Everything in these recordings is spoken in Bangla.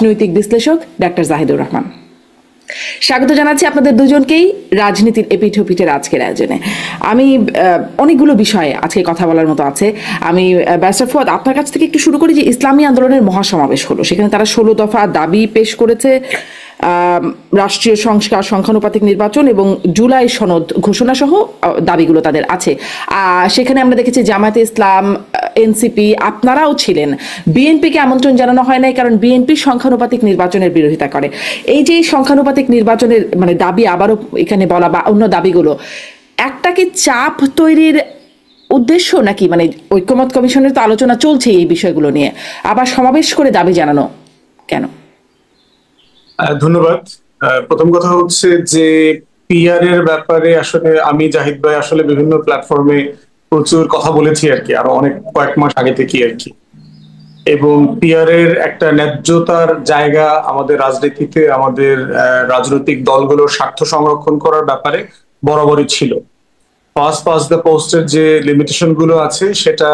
রাজনৈতিক বিশ্লেষক ডাক্তার জাহিদুর রহমান। স্বাগত জানাচ্ছি আপনাদের দুজনকেই রাজনীতির এপিঠ-ওপিঠের আজকের আয়োজনে। আমি অনেকগুলো বিষয়ে আজকে কথা বলার মতো আছে। আমি ব্যারিস্টার ফুয়াদ, আপনার কাছ থেকে একটু শুরু করি যে ইসলামী আন্দোলনের মহাসমাবেশ হলো, সেখানে তারা 16 দফা দাবি পেশ করেছে, রাষ্ট্রীয় সংস্কার, সংখ্যানুপাতিক নির্বাচন এবং জুলাই সনদ ঘোষণা সহ দাবিগুলো তাদের আছে। সেখানে আমরা দেখেছি জামায়াতে ইসলাম, এনসিপি, আপনারাও ছিলেন। বিএনপিকে আমন্ত্রণ জানানো হয় নাই, কারণ বিএনপি সংখ্যানুপাতিক নির্বাচনের বিরোধিতা করে। এই যে সংখ্যানুপাতিক নির্বাচনের মানে দাবি আবারও এখানে বলা বা অন্য দাবিগুলো, একটা কি চাপ তৈরির উদ্দেশ্য নাকি মানে ঐক্যমত কমিশনের তো আলোচনা চলছে এই বিষয়গুলো নিয়ে, আবার সমাবেশ করে দাবি জানানো কেন? ধন্যবাদ। প্রথম কথা হচ্ছে যে পিআর এর ব্যাপারে আসলে আমি জাহিদ ভাই আসলে বিভিন্ন প্ল্যাটফর্মে প্রচুর কথা বলেছি আর কি, আরো অনেক কয়েক মাস আগে থেকে আর কি। এবং পিআর এর একটা ন্যায্যতার জায়গা আমাদের রাজনীতিতে, আমাদের রাজনৈতিক দলগুলোর স্বার্থ সংরক্ষণ করার ব্যাপারে বরাবরই ছিল। পাস দ্য পোস্টের যে লিমিটেশন গুলো আছে সেটা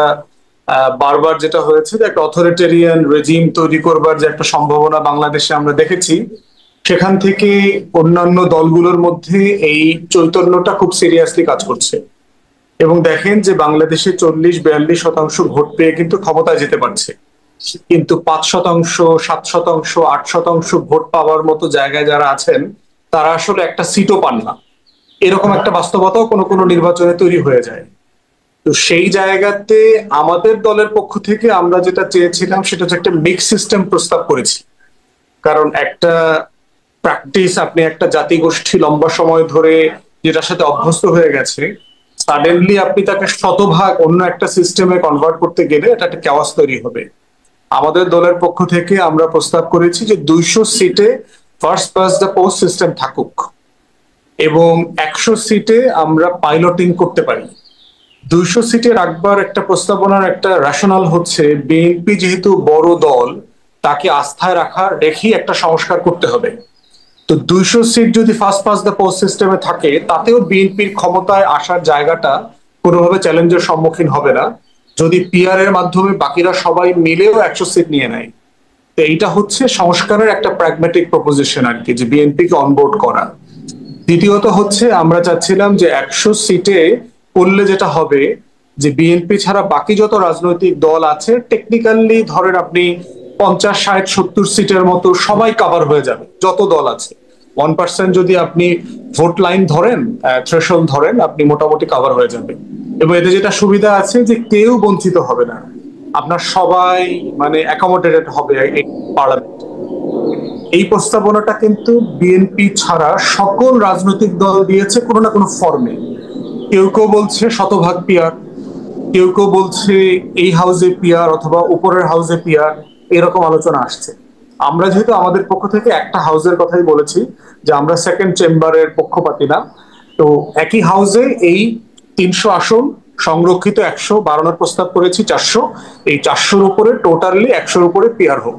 বারবার যেটা হয়েছে যে একটা অথরিটেরিয়ান রেজিম তৈরি করবার যে একটা সম্ভাবনা বাংলাদেশে আমরা দেখেছি, সেখান থেকে অন্যান্য দলগুলোর মধ্যে এই চৈতন্যটা খুব সিরিয়াসলি কাজ করছে। এবং দেখেন যে বাংলাদেশে 40-42% ভোট পেয়ে কিন্তু ক্ষমতায় যেতে পারছে, কিন্তু 5%, 7%, 8% ভোট পাওয়ার মতো জায়গায় যারা আছেন তারা আসলে একটা সিটও পান না। এরকম একটা বাস্তবতাও কোনো কোনো নির্বাচনে তৈরি হয়ে যায়। তো সেই জায়গাতে আমাদের দলের পক্ষ থেকে আমরা যেটা চেয়েছিলাম সেটা হচ্ছে একটা মিক্স সিস্টেম প্রস্তাব করেছি। কারণ একটা প্র্যাকটিস, আপনি একটা জাতিগোষ্ঠী লম্বা সময় ধরে যেটার সাথে অভ্যস্ত হয়ে গেছে, সাডেনলি আপনি তাকে শতভাগ অন্য একটা সিস্টেমে কনভার্ট করতে গেলে এটা একটা ক্যাওয়াস তৈরি হবে। আমাদের দলের পক্ষ থেকে আমরা প্রস্তাব করেছি যে 200 সিটে first past the post system থাকুক এবং 100 সিটে আমরা পাইলটিং করতে পারি। 200 সিটে রাখবার একটা প্রস্তাবনার একটা রেশনাল হচ্ছে বিএনপি যেহেতু বড় দল, তাকে আস্থায় রেখেই একটা সংস্কার করতে হবে। তো 200 সিট যদি ফার্স্ট পাস দ্য পোস্ট সিস্টেমে থাকে, তাতেও বিএনপির ক্ষমতায় আসার জায়গাটা কোনোভাবে চ্যালেঞ্জের সম্মুখীন হবে না যদি পিআর এর মাধ্যমে বাকিরা সবাই মিলেও 100 সিট নিয়ে নেয়। তো এইটা হচ্ছে সংস্কারের একটা প্র্যাগম্যাটিক প্রপোজিশন আর কি, যে বিএনপিকে অনবোর্ড করা। দ্বিতীয়ত হচ্ছে আমরা চাচ্ছিলাম যে 100 সিটে করলে যেটা হবে যে বিএনপি ছাড়া বাকি যত রাজনৈতিক দল আছে টেকনিক্যালি ধরেন আপনি 50, 60, 70 সিটের মতো সবাই কভার হয়ে যাবে, যত দল আছে। 1% যদি আপনি ভোট লাইন ধরেন, থ্রেশহোল্ড ধরেন, আপনি মোটামুটি কভার হয়ে যাবে। এবং এতে যেটা সুবিধা আছে যে কেউ বঞ্চিত হবে না, আপনার সবাই মানে অ্যাকোমোডেটেড হবে এই পার্লামেন্ট। এই প্রস্তাবনাটা কিন্তু বিএনপি ছাড়া সকল রাজনৈতিক দল দিয়েছে কোনো না কোনো ফর্মে। কেউ কেউ বলছে শতভাগ পিআর, কেউ কেউ বলছে এই হাউসে পিআর অথবা উপরের হাউসে পিআর, এরকম আলোচনা আসছে। আমরা যেহেতু আমাদের পক্ষ থেকে একটা হাউসের কথাই বলেছি যে আমরা সেকেন্ড চেম্বারের পক্ষপাতী না, তো একই হাউসে এই 300 আসন সংরক্ষিত 100 বাড়ানোর প্রস্তাব করেছি 400। এই 400-র উপরে টোটালি 100-র উপরে পিআর হোক,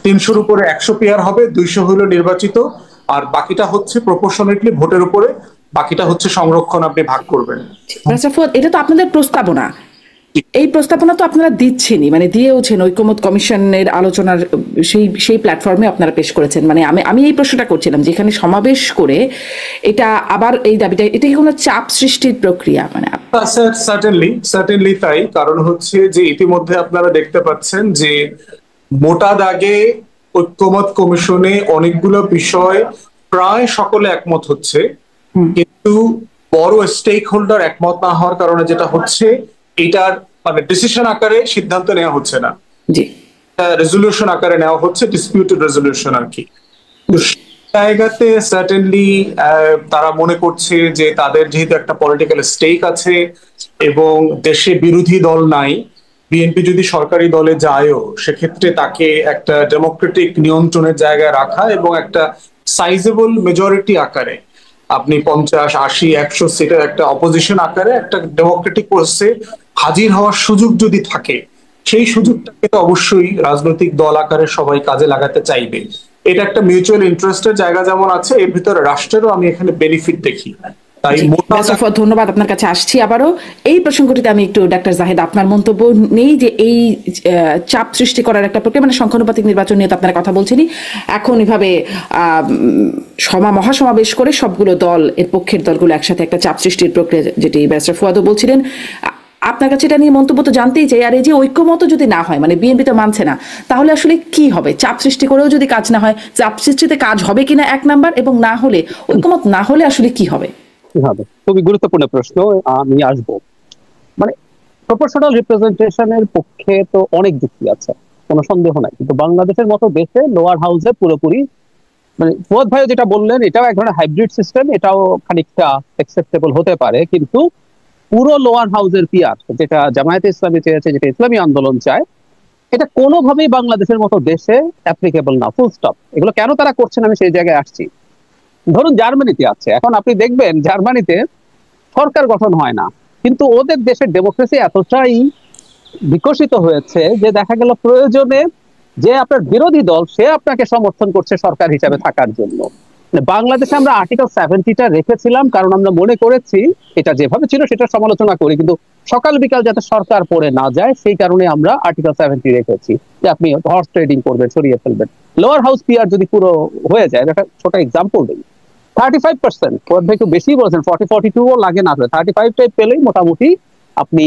300-র উপরে 100 পিআর হবে, 200 হলো নির্বাচিত, আর বাকিটা হচ্ছে প্রপোর্শনেটলি ভোটের উপরে, বাকিটা হচ্ছে সংরক্ষণ, আপনি ভাগ করবেন। এটা তো আপনাদের প্রস্তাবনা, এই প্রস্তাবনা তো আপনারা দিচ্ছেনই, মানে দিয়েওছেন ঐক্যমত কমিশনের আলোচনার সেই প্ল্যাটফর্মে আপনারা পেশ করেছেন। মানে আমি এই প্রশ্নটা করছিলাম, যেখানে সমাবেশ করে এটা আবার এই দাবিটা, এটা কি কোনো চাপ সৃষ্টির প্রক্রিয়া? মানে সার্টেনলি তাই। কারণ হচ্ছে যে ইতিমধ্যে আপনারা দেখতে পাচ্ছেন যে মোটা দাগে ঐক্যমত কমিশনে অনেকগুলো বিষয় প্রায় সকলে একমত হচ্ছে, কিন্তু বড় স্টেক হোল্ডার একমত না হওয়ার কারণে যেটা হচ্ছে এটার মানে ডিসিশন আকারে সিদ্ধান্ত নেওয়া হচ্ছে না, রেজলিউশন আকারে নেওয়া হচ্ছে, ডিসপিউটেড রেজলিউশন আর কি। তো জায়গাতে সার্টেনলি তারা মনে করছে যে তাদের যেহেতু একটা পলিটিক্যাল স্টেক আছে এবং দেশে বিরোধী দল নাই, বিএনপি যদি সরকারি দলে যায়ও সেক্ষেত্রে তাকে একটা ডেমোক্রেটিক নিয়ন্ত্রণের জায়গায় রাখা এবং একটা সাইজেবল মেজরিটি আকারে আপনি 50, 80, 100 সিটের একটা অপোজিশন আকারে একটা ডেমোক্রেটিক প্রসেসে হাজির হওয়ার সুযোগ যদি থাকে, সেই সুযোগটাকে তো অবশ্যই রাজনৈতিক দল আকারে সবাই কাজে লাগাতে চাইবে। এটা একটা মিউচুয়াল ইন্টারেস্টের জায়গা যেমন আছে, এর ভিতরে রাষ্ট্রেরও আমি এখানে বেনিফিট দেখি। তাই ধন্যবাদ, আপনার কাছে আসছি আবারও এই প্রসঙ্গটিতে। আমি একটু ডাক্তার জাহিদ, আপনার মন্তব্য নেই যে এই চাপ সৃষ্টি করার একটা প্রক্রিয়া, মানে সংখ্যানুপাতিক নির্বাচন নিয়ে তো আপনারা কথা বলছেনই, এখন এভাবে মহাসমাবেশ করে সবগুলো দল, এর পক্ষের দলগুলো একসাথে একটা চাপ সৃষ্টির প্রক্রিয়া, যেটি ব্যারিস্টার ফুয়াদও বলছিলেন। আপনার কাছে এটা নিয়ে মন্তব্য তো জানতেই চাই। আর এই যে ঐক্যমত যদি না হয়, মানে বিএনপি তো মানছে না, তাহলে আসলে কি হবে? চাপ সৃষ্টি করেও যদি কাজ না হয়, চাপ সৃষ্টিতে কাজ হবে কিনা এক নাম্বার, এবং না হলে, ঐক্যমত না হলে আসলে কি হবে? খুবই গুরুত্বপূর্ণ প্রশ্ন, আমি আসবো। মানে প্রপোর্শনাল রিপ্রেজেন্টেশনের পক্ষে তো অনেক যুক্তি আছে, কোনো সন্দেহ নাই, কিন্তু বাংলাদেশের মতো দেশে লোয়ার হাউসে পুরোপুরি, মানে ফুয়াদ ভাই যেটা বললেন, এটাও এক ধরনের হাইব্রিড সিস্টেম, এটাও খানিকটা অ্যাকসেপ্টেবল হতে পারে, কিন্তু পুরো লোয়ার হাউসের পিয়ার, যেটা জামায়াতে ইসলামী চেয়েছে, যেটা ইসলামী আন্দোলন চায়, এটা কোনোভাবেই বাংলাদেশের মতো দেশে অ্যাপ্লিকেবল না, ফুল স্টপ। এগুলো কেন তারা করছেন আমি সেই জায়গায় আসছি। ধরুন জার্মানিতে আছে, এখন আপনি দেখবেন জার্মানিতে সরকার গঠন হয় না, কিন্তু ওদের দেশের ডেমোক্রেসি এতটাই বিকশিত হয়েছে যে দেখা গেল প্রয়োজনে যে আপনার বিরোধী দল, সে আপনাকে সমর্থন করছে সরকার হিসাবে থাকার জন্য। বাংলাদেশে আমরা আর্টিকেল 70টা রেখেছিলাম কারণ আমরা মনে করেছি এটা যেভাবে ছিল সেটা সমালোচনা করি, কিন্তু সকাল বিকাল যাতে সরকার পড়ে না যায় সেই কারণে আমরা আর্টিকেল 70 রেখেছি, যে আপনি হর্স ট্রেডিং করবেন, সরিয়ে ফেলবেন। লোয়ার হাউস পিআর যদি পুরো হয়ে যায়, একটা ছোট এক্সাম্পল দিই, 35%, একটু বেশি বলেছেন, 40-42 লাগে না, 35 পেলেই মোটামুটি আপনি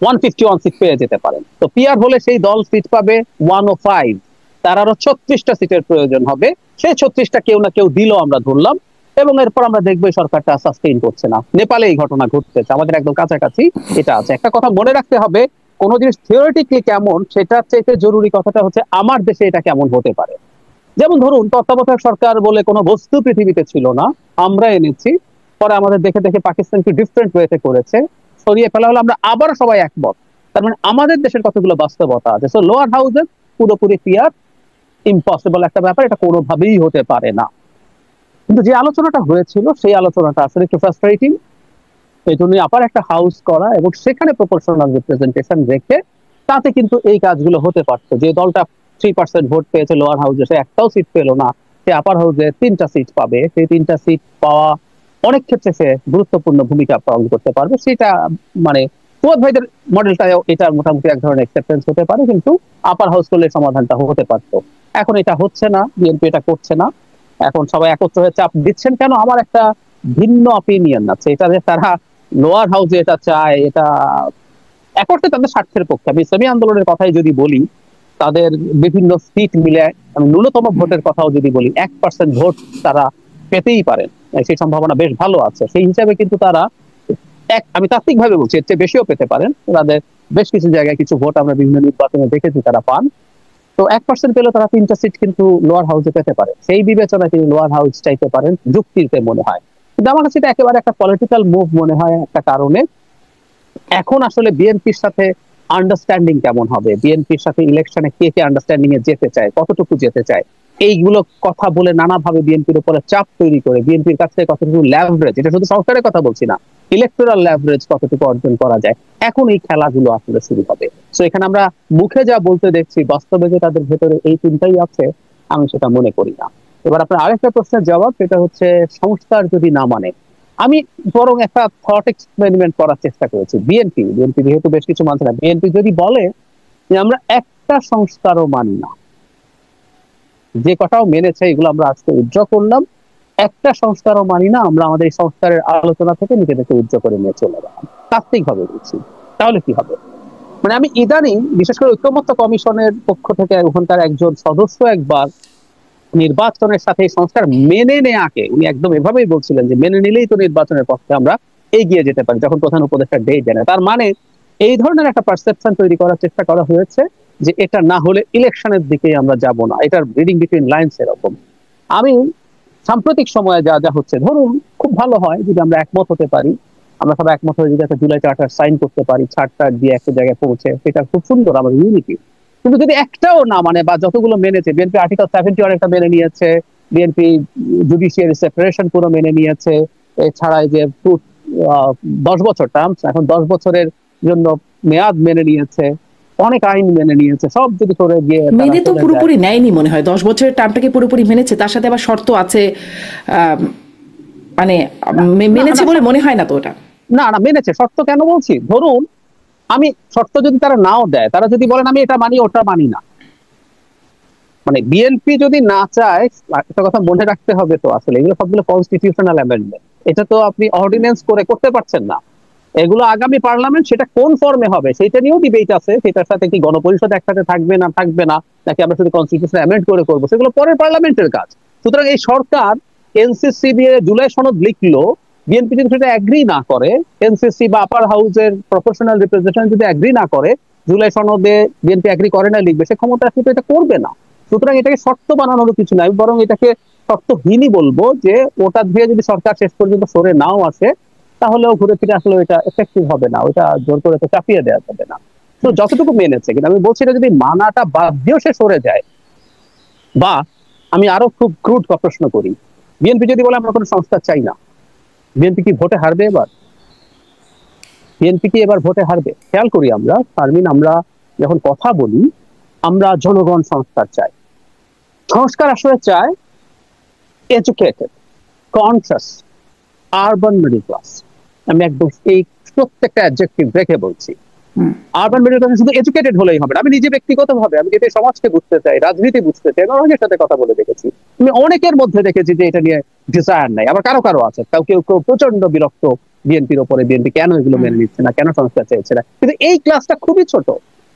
151 সিট পেয়ে যেতে পারেন। তো পিআর হলে সেই দল সিট পাবে 105, তার আরো 36টা সিটের প্রয়োজন হবে, সেই 36টা কেউ না কেউ দিল আমরা ধরলাম, এবং এরপর আমরা দেখবো সরকারটা সাস্টেইন করছে না। নেপালে এই ঘটনা ঘটতেছে, আমাদের একদম কাছাকাছি এটা আছে। একটা কথা মনে রাখতে হবে, কোন জিনিস থিওরিটিক্যালি কেমন সেটার চাইতে জরুরি কথাটা হচ্ছে আমার দেশে এটা কেমন হতে পারে। যেমন ধরুন তত্ত্বাবধায়ক সরকার বলে কোনো বস্তু পৃথিবীতে ছিল না, আমরা এনেছি, পরে আমাদের দেখে দেখে পাকিস্তান একটু ডিফারেন্ট ওয়েতে করেছে, সরিয়ে ফেলা হলো, আমরা আবার সবাই একমত। তার মানে আমাদের দেশের কতগুলো বাস্তবতা আছে। সো লোয়ার হাউসের পুরোপুরি পিয়ার ইম্পসিবল একটা ব্যাপার, এটা কোনোভাবেই হতে পারে না। কিন্তু যে আলোচনাটা হয়েছিল সেই আলোচনাটা আসলে একটু ফ্রাস্ট্রেটিং, এই জন্যই আবার একটা হাউস করা এবং সেখানে প্রপোর্শনাল রিপ্রেজেন্টেশন রেখে তাতে কিন্তু এই কাজগুলো হতে পারতো। যে দলটা 3% ভোট পেয়েছে লোয়ার হাউসে, সে একটাও সিট পেলো না, সে আপার হাউসে 3টা সিট পাবে, সেই 3টা সিট পাওয়া অনেক ক্ষেত্রে সে গুরুত্বপূর্ণ ভূমিকা পালন করতে পারবে। সেটা মানে ফুয়াদ ভাইদের মডেলটা এটা মোটামুটি এক ধরনের অ্যাকসেপ্টেন্স হতে পারে, কিন্তু আপার হাউস করলে সমাধানটা হতে পারতো। এখন এটা হচ্ছে না, বিএনপি এটা করছে না, এখন সবাই একত্র হয়ে চাপ দিচ্ছেন কেন? আমার একটা ভিন্ন অপিনিয়ন আছে, এটা যে তারা লোয়ার হাউসে এটা চায়, এটা একত্রে তাদের স্বার্থের পক্ষে। আমি ইসলামী আন্দোলনের কথাই যদি বলি, তাদের বিভিন্ন সিট মিলে আমি ন্যূনতম ভোটের কথাও যদি বলি, 1% ভোট তারা পেতেই পারেন, সেই সম্ভাবনা বেশ ভালো আছে। সেই হিসাবে কিন্তু তারা আমি তাত্ত্বিক ভাবে বলছি, এর চেয়ে বেশিও পেতে পারেন। তাদের বেশ কিছু জায়গায় কিছু ভোট আমরা বিভিন্ন নির্বাচনে দেখেছি তারা পান। তো 1% পেলে তারা 3টা সিট কিন্তু লোয়ার হাউসে পেতে পারে, সেই বিবেচনায় তিনি লোয়ার হাউস চাইতে পারেন, যুক্তিতে মনে হয়। কিন্তু আমার কাছে এটা একেবারে একটা পলিটিক্যাল মুভ মনে হয় একটা কারণে। এখন আসলে বিএনপির সাথে আন্ডারস্ট্যান্ডিং কেমন হবে, বিএনপির সাথে ইলেকশনে কে কে আন্ডারস্ট্যান্ডিং এ যেতে চায়, কতটুকু যেতে চায়, এইগুলো কথা বলে নানাভাবে বিএনপির উপরে চাপ তৈরি করে বিএনপির কাছ থেকে কতটুকু ল্যাভারেজ, এটা শুধু সরকারের কথা বলছি না, ইলেকটোরাল ল্যাভারেজ কতটুকু অর্জন করা যায়, এখন এই খেলাগুলো আসলে শুরু হবে। সো এখানে আমরা মুখে যা বলতে দেখছি, বাস্তবে যে তাদের ভেতরে এই চিন্তাই আছে, আমি সেটা মনে করি না। এবার আপনার আরেকটা প্রশ্নের জবাব, সেটা হচ্ছে সংস্কার যদি না মানে, আমি বরং একটা থট এক্সপেরিমেন্ট করার চেষ্টা করেছি। বিএনপি যেহেতু বেশ কিছু মানছে না, বিএনপি যদি বলে যে আমরা একটা সংস্কারও মানি না, যে কথাও মেনেছে এগুলো আমরা আজকে উজ্জ্ব করলাম, একটা সংস্কারও মানি না, আমরা আমাদের এই সংস্কারের আলোচনা থেকে নিজেদেরকে উজ্জ্ব করে নিয়ে চলে গেলাম, তাত্ত্বিক ভাবে বলছি, তাহলে কি হবে? মানে আমি ইদানিং বিশেষ করে ঐক্যমত্য কমিশনের পক্ষ থেকে ওখানকার একজন সদস্য একবার নির্বাচনের সাথে সংস্কার মেনে নেয়াকে উনি একদম এভাবেই বলছিলেন যে মেনে নিলেই তো নির্বাচনের পক্ষে আমরা এগিয়ে যেতে পারি, যখন প্রধান উপদেষ্টা ডেট জানে। তার মানে এই ধরনের একটা পারসেপশন তৈরি করার চেষ্টা করা হয়েছে যে এটা না হলে ইলেকশনের দিকে আমরা যাব না, এটার রিডিং বিটুইন লাইনস এরকম। আমি সাম্প্রতিক সময়ে যা যা হচ্ছে, ধরুন খুব ভালো হয় যদি আমরা একমত হতে পারি, আমরা সবাই একমত হয়ে যদি একটা জুলাই চার্টার সাইন করতে পারি, ছাড়টার দিয়ে একটা জায়গায় পৌঁছে, সেটা খুব সুন্দর আমাদের ইউনিটি। কিন্তু যদি একটাও না মানে, বা যতগুলো মেনেছে, বিএনপি আর্টিকেল 70 অনেকটা মেনে নিয়েছে, বিএনপি জুডিশিয়ারি সেপারেশন পুরো মেনে নিয়েছে, এছাড়া যে 10 বছর টার্মস, এখন 10 বছরের জন্য মেয়াদ মেনে নিয়েছে, অনেক আইন মেনে নিয়েছে, সব যদি করে গিয়ে মেনে তো পুরোপুরি নেয়নি মনে হয়, 10 বছরের টার্মটাকে পুরোপুরি মেনেছে, তার সাথে আবার শর্ত আছে। মানে মেনেছে বলে মনে হয় না তো ওটা। না না, মেনেছে। শর্ত কেন বলছি, ধরুন আমি শর্ত যদি তারা নাও দেয়, তারা যদি বলেন আমি এটা মানি ওটা মানি না, মানে বিএনপি যদি না চায়, একটা কথা মনে রাখতে হবে তো, আসলে এগুলো সবগুলো কনস্টিটিউশনাল অ্যামেন্ডমেন্ট, এটা তো আপনি অর্ডিন্যান্স করে করতে পারছেন না। এগুলো আগামী পার্লামেন্ট সেটা কোন ফর্মে হবে সেটা নিয়েও ডিবেট আছে, সেটার সাথে কি গণপরিষদ একসাথে থাকবে না থাকবে না, নাকি আমরা শুধু কনস্টিটিউশন অ্যামেন্ড করে করবো, সেগুলো পরের পার্লামেন্টের কাজ। সুতরাং এই সরকার এনসিসি দিয়ে জুলাই সনদ লিখলো, বিএনপি যদি সেটা অ্যাগ্রি না করে, এনসিসি বা আপার হাউসের প্রফেশনাল রিপ্রেজেন্টেশন যদি অ্যাগ্রি না করে, জুলাই সনদে বিএনপি অ্যাগ্রি করে না লিখবে, সে ক্ষমতা আসলে এটা করবে না। সুতরাং এটাকে শর্ত বানানোর কিছু নাই, বরং এটাকে শর্তহীনই বলবো, যে ওটা দিয়ে যদি সরকার শেষ পর্যন্ত সরে নাও আসে, তাহলেও ঘুরে ফিরে আসলে এটা এফেক্টিভ হবে না, ওটা জোর করে তো চাপিয়ে দেওয়া যাবে না। তো যতটুকু মেনেছে, কিন্তু আমি বলছি এটা যদি মানাটা বাদ দিয়েও সে সরে যায়, বা আমি আরো খুব ক্রুড প্রশ্ন করি, বিএনপি যদি বলে আমরা কোনো সংস্কার চাই না, বিএনপি কি ভোটে হারবে এবার? বিএনপি কি এবার ভোটে হারবে? খেয়াল করি আমরা শারমিন, আমরা যখন কথা বলি আমরা জনগণ সংস্কার চাই। সংস্কার আসলে চায় educated, conscious, urban middle class. আমি একদম এই প্রত্যেকটা অ্যাডজেক্টিভ রেখে বলছি। আরবান মিডল ক্লাস শুধু এডুকেটেড হলেই হবে না। আমি নিজে ব্যক্তিগতভাবে আমি যেটা সমাজকে বুঝতে চাই, রাজনীতি বুঝতে চাই, অনেকের সাথে কথা বলে দেখেছি, আমি অনেকের মধ্যে দেখেছি যে এটা নিয়ে ডিজায়ার নাই। আবার কারো কারো আছে, কেউ কেউ প্রচন্ড বিরক্ত বিএনপির ওপরে, বিএনপি কেন এগুলো মেনে নিচ্ছে না, কেন সংস্কার চাইছে না। কিন্তু এই ক্লাসটা খুবই ছোট।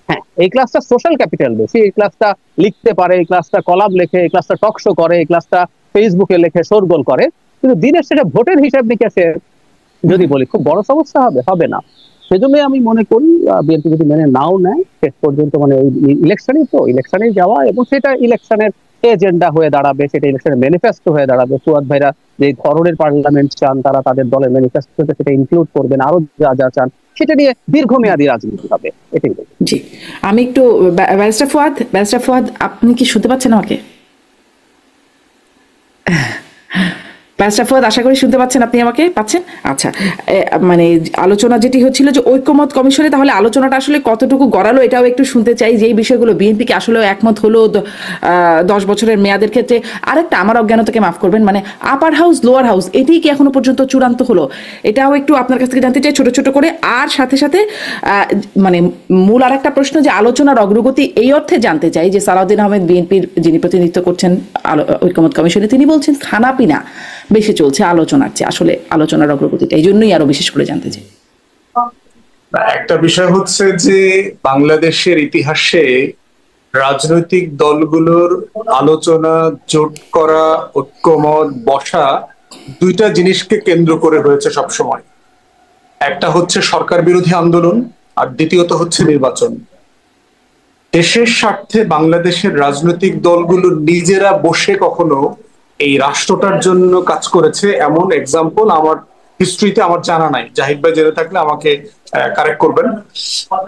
হ্যাঁ, এই ক্লাসটা সোশ্যাল ক্যাপিটাল বেশি, এই ক্লাসটা লিখতে পারে, এই ক্লাসটা কলাম লেখে, এই ক্লাসটা টক শো করে, এই ক্লাসটা ফেসবুকে লেখে, শোরগোল করে। কিন্তু দিনের শেষে ভোটের হিসাব নিকাশে যদি বলি খুব বড় সমস্যা হবে, হবে না। সেজন্যই আমি মনে করি বিএনপি যদি মেনে নাও নেয় শেষ পর্যন্ত, মানে ইলেকশনে যাওয়া, এবং সেটা ইলেকশনের এজেন্ডা হয়ে দাঁড়াবে, সেটা ইলেকশনের ম্যানিফেস্টো হয়ে দাঁড়াবে। ফুয়াদ ভাইরা যে ধরনের পার্লামেন্ট চান, তারা তাদের দলের ম্যানিফেস্টোতে সেটা ইনক্লুড করবেন, আরো যা যা চান সেটা নিয়ে দীর্ঘমেয়াদী রাজনীতি হবে, এটাই। জি, আমি একটু ব্যারিস্টার ফুয়াদ, আপনি কি শুনতে পাচ্ছেন আমাকে? ব্যারিস্টার ফুয়াদ, আশা করি শুনতে পাচ্ছেন, আপনি আমাকে পাচ্ছেন? আচ্ছা, মানে আলোচনা যেটি হচ্ছিল যে ঐক্যমত কমিশনে, তাহলে আলোচনাটা আসলে কতটুকু গড়ালো এটাও একটু শুনতে চাই, যে এই বিষয়গুলো বিএনপি কি আসলে একমত হলো 10 বছরের মেয়াদের ক্ষেত্রে। আরেকটা, আমার অজ্ঞানতাকে মাফ করবেন, মানে আপার হাউস লোয়ার হাউস এটি কি এখনো পর্যন্ত চূড়ান্ত হলো, এটাও একটু আপনার কাছ থেকে জানতে চাই ছোট ছোট করে। আর সাথে সাথে মানে মূল আর একটা প্রশ্ন, যে আলোচনার অগ্রগতি এই অর্থে জানতে চাই যে সালাউদ্দিন আহমেদ, বিএনপির যিনি প্রতিনিধিত্ব করছেন ঐক্যমত কমিশনে, তিনি বলছেন খানাপিনা বেশি চলছে আলোচনার চেয়ে, আসলে আলোচনার অগ্রগতিটা এই জন্যই আরো বিশেষ করে জানতে চাই। একটা বিষয় হচ্ছে যে বাংলাদেশের ইতিহাসে রাজনৈতিক দলগুলোর আলোচনা, জোট করা, ঐক্যমত বসা, দুইটা জিনিসকে কেন্দ্র করে হয়েছে সবসময়। একটা হচ্ছে সরকার বিরোধী আন্দোলন, আর দ্বিতীয়ত হচ্ছে নির্বাচন। দেশের স্বার্থে বাংলাদেশের রাজনৈতিক দলগুলো নিজেরা বসে কখনো এই রাষ্ট্রটার জন্য কাজ করেছে এমন এক্সাম্পল আমার হিস্ট্রিতে আমার জানা নাই। জাহিদ ভাই জেনে থাকলে আমাকে কারেক্ট করবেন।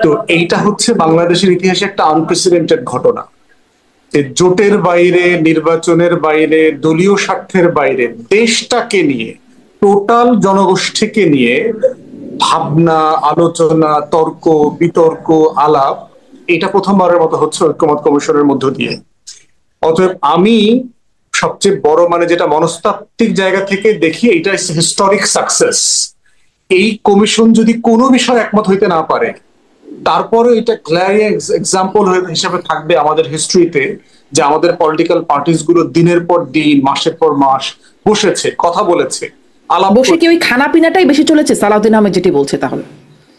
তো এইটা হচ্ছে বাংলাদেশের ইতিহাসে একটা আনপ্রেসিডেন্টেড ঘটনা, যে জোটের বাইরে, নির্বাচনের বাইরে, দলীয় স্বার্থের বাইরে দেশটাকে নিয়ে, টোটাল জনগোষ্ঠীকে নিয়ে ভাবনা, আলোচনা, তর্ক বিতর্ক, আলাপ, এটা প্রথমবারের মতো হচ্ছে ঐক্যমত কমিশনের মধ্য দিয়ে। অতএব আমি সবচেয়ে বড়, মানে যেটা মনস্তাত্ত্বিক জায়গা থেকে দেখি, এটা হিস্টোরিক সাকসেস। এই কমিশন যদি কোনো বিষয় একমত হইতে না পারে, তারপরে এটা গ্ল্যারিয়াস এক্সাম্পল হিসেবে থাকবে আমাদের হিস্ট্রিতে, যে আমাদের পলিটিক্যাল পার্টিস গুলো দিনের পর দিন, মাসের পর মাস বসেছে, কথা বলেছে, আলাপ বসে কি ওই খানাপিনাটাই বেশি চলেছে সালাউদ্দিন আহমেদ যেটি বলছে? তাহলে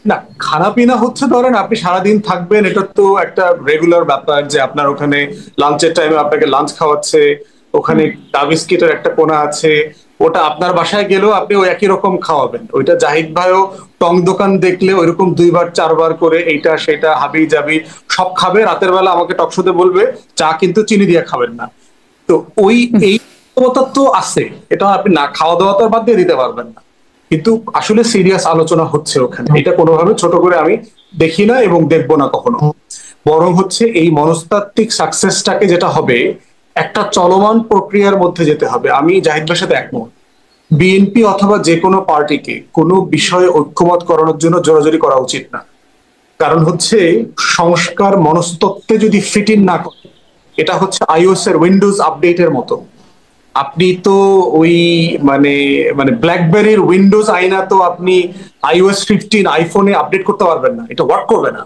না, খানাপিনা হচ্ছে, ধরেন আপনি সারাদিন থাকবেন, এটা তো একটা রেগুলার ব্যাপার, যে আপনার ওখানে লাঞ্চের টাইমে আপনাকে লাঞ্চ খাওয়াচ্ছে, ওখানে চা বিস্কিটের একটা কোণা আছে, ওটা আপনার বাসায় গেলেও আপনি ওই একই রকম খাওয়াবেন। ওইটা জাহিদ ভাইও টং দোকান দেখলে ওইরকম 2বার 4বার করে এইটা সেটা হাবি জাবি সব খাবে, রাতের বেলা আমাকে টকশোতে বলবে চা কিন্তু চিনি দিয়ে খাবেন না। তো ওই এই তো আছে, এটা আপনি না খাওয়া দাওয়া তো বাদ দিয়ে দিতে পারবেন না। কিন্তু আসলে সিরিয়াস আলোচনা হচ্ছে ওখানে, এটা কোনোভাবে ছোট করে আমি দেখি না এবং দেখবো না কখনো। বরং হচ্ছে এই মনস্তাত্ত্বিক সাকসেসটাকে, যেটা হবে একটা চলমান প্রক্রিয়ার মধ্যে যেতে হবে। আমি জাহিদ ভাইয়ের সাথে একমত, বিএনপি অথবা যে কোনো পার্টিকে কোনো বিষয়ে ঐক্যমত করানোর জন্য জোরাজোরি করা উচিত না। কারণ হচ্ছে সংস্কার মনস্তত্ত্বে যদি ফিট ইন না করে, এটা হচ্ছে আইওএস এর উইন্ডোজ আপডেটের মতো। আপনি তো ওই মানে মানে ব্ল্যাকবেরির উইন্ডোজ আইনা তো আপনি iOS 15 আইফোনে আপডেট করতে পারবেন না, এটা ওয়ার্ক করবে না।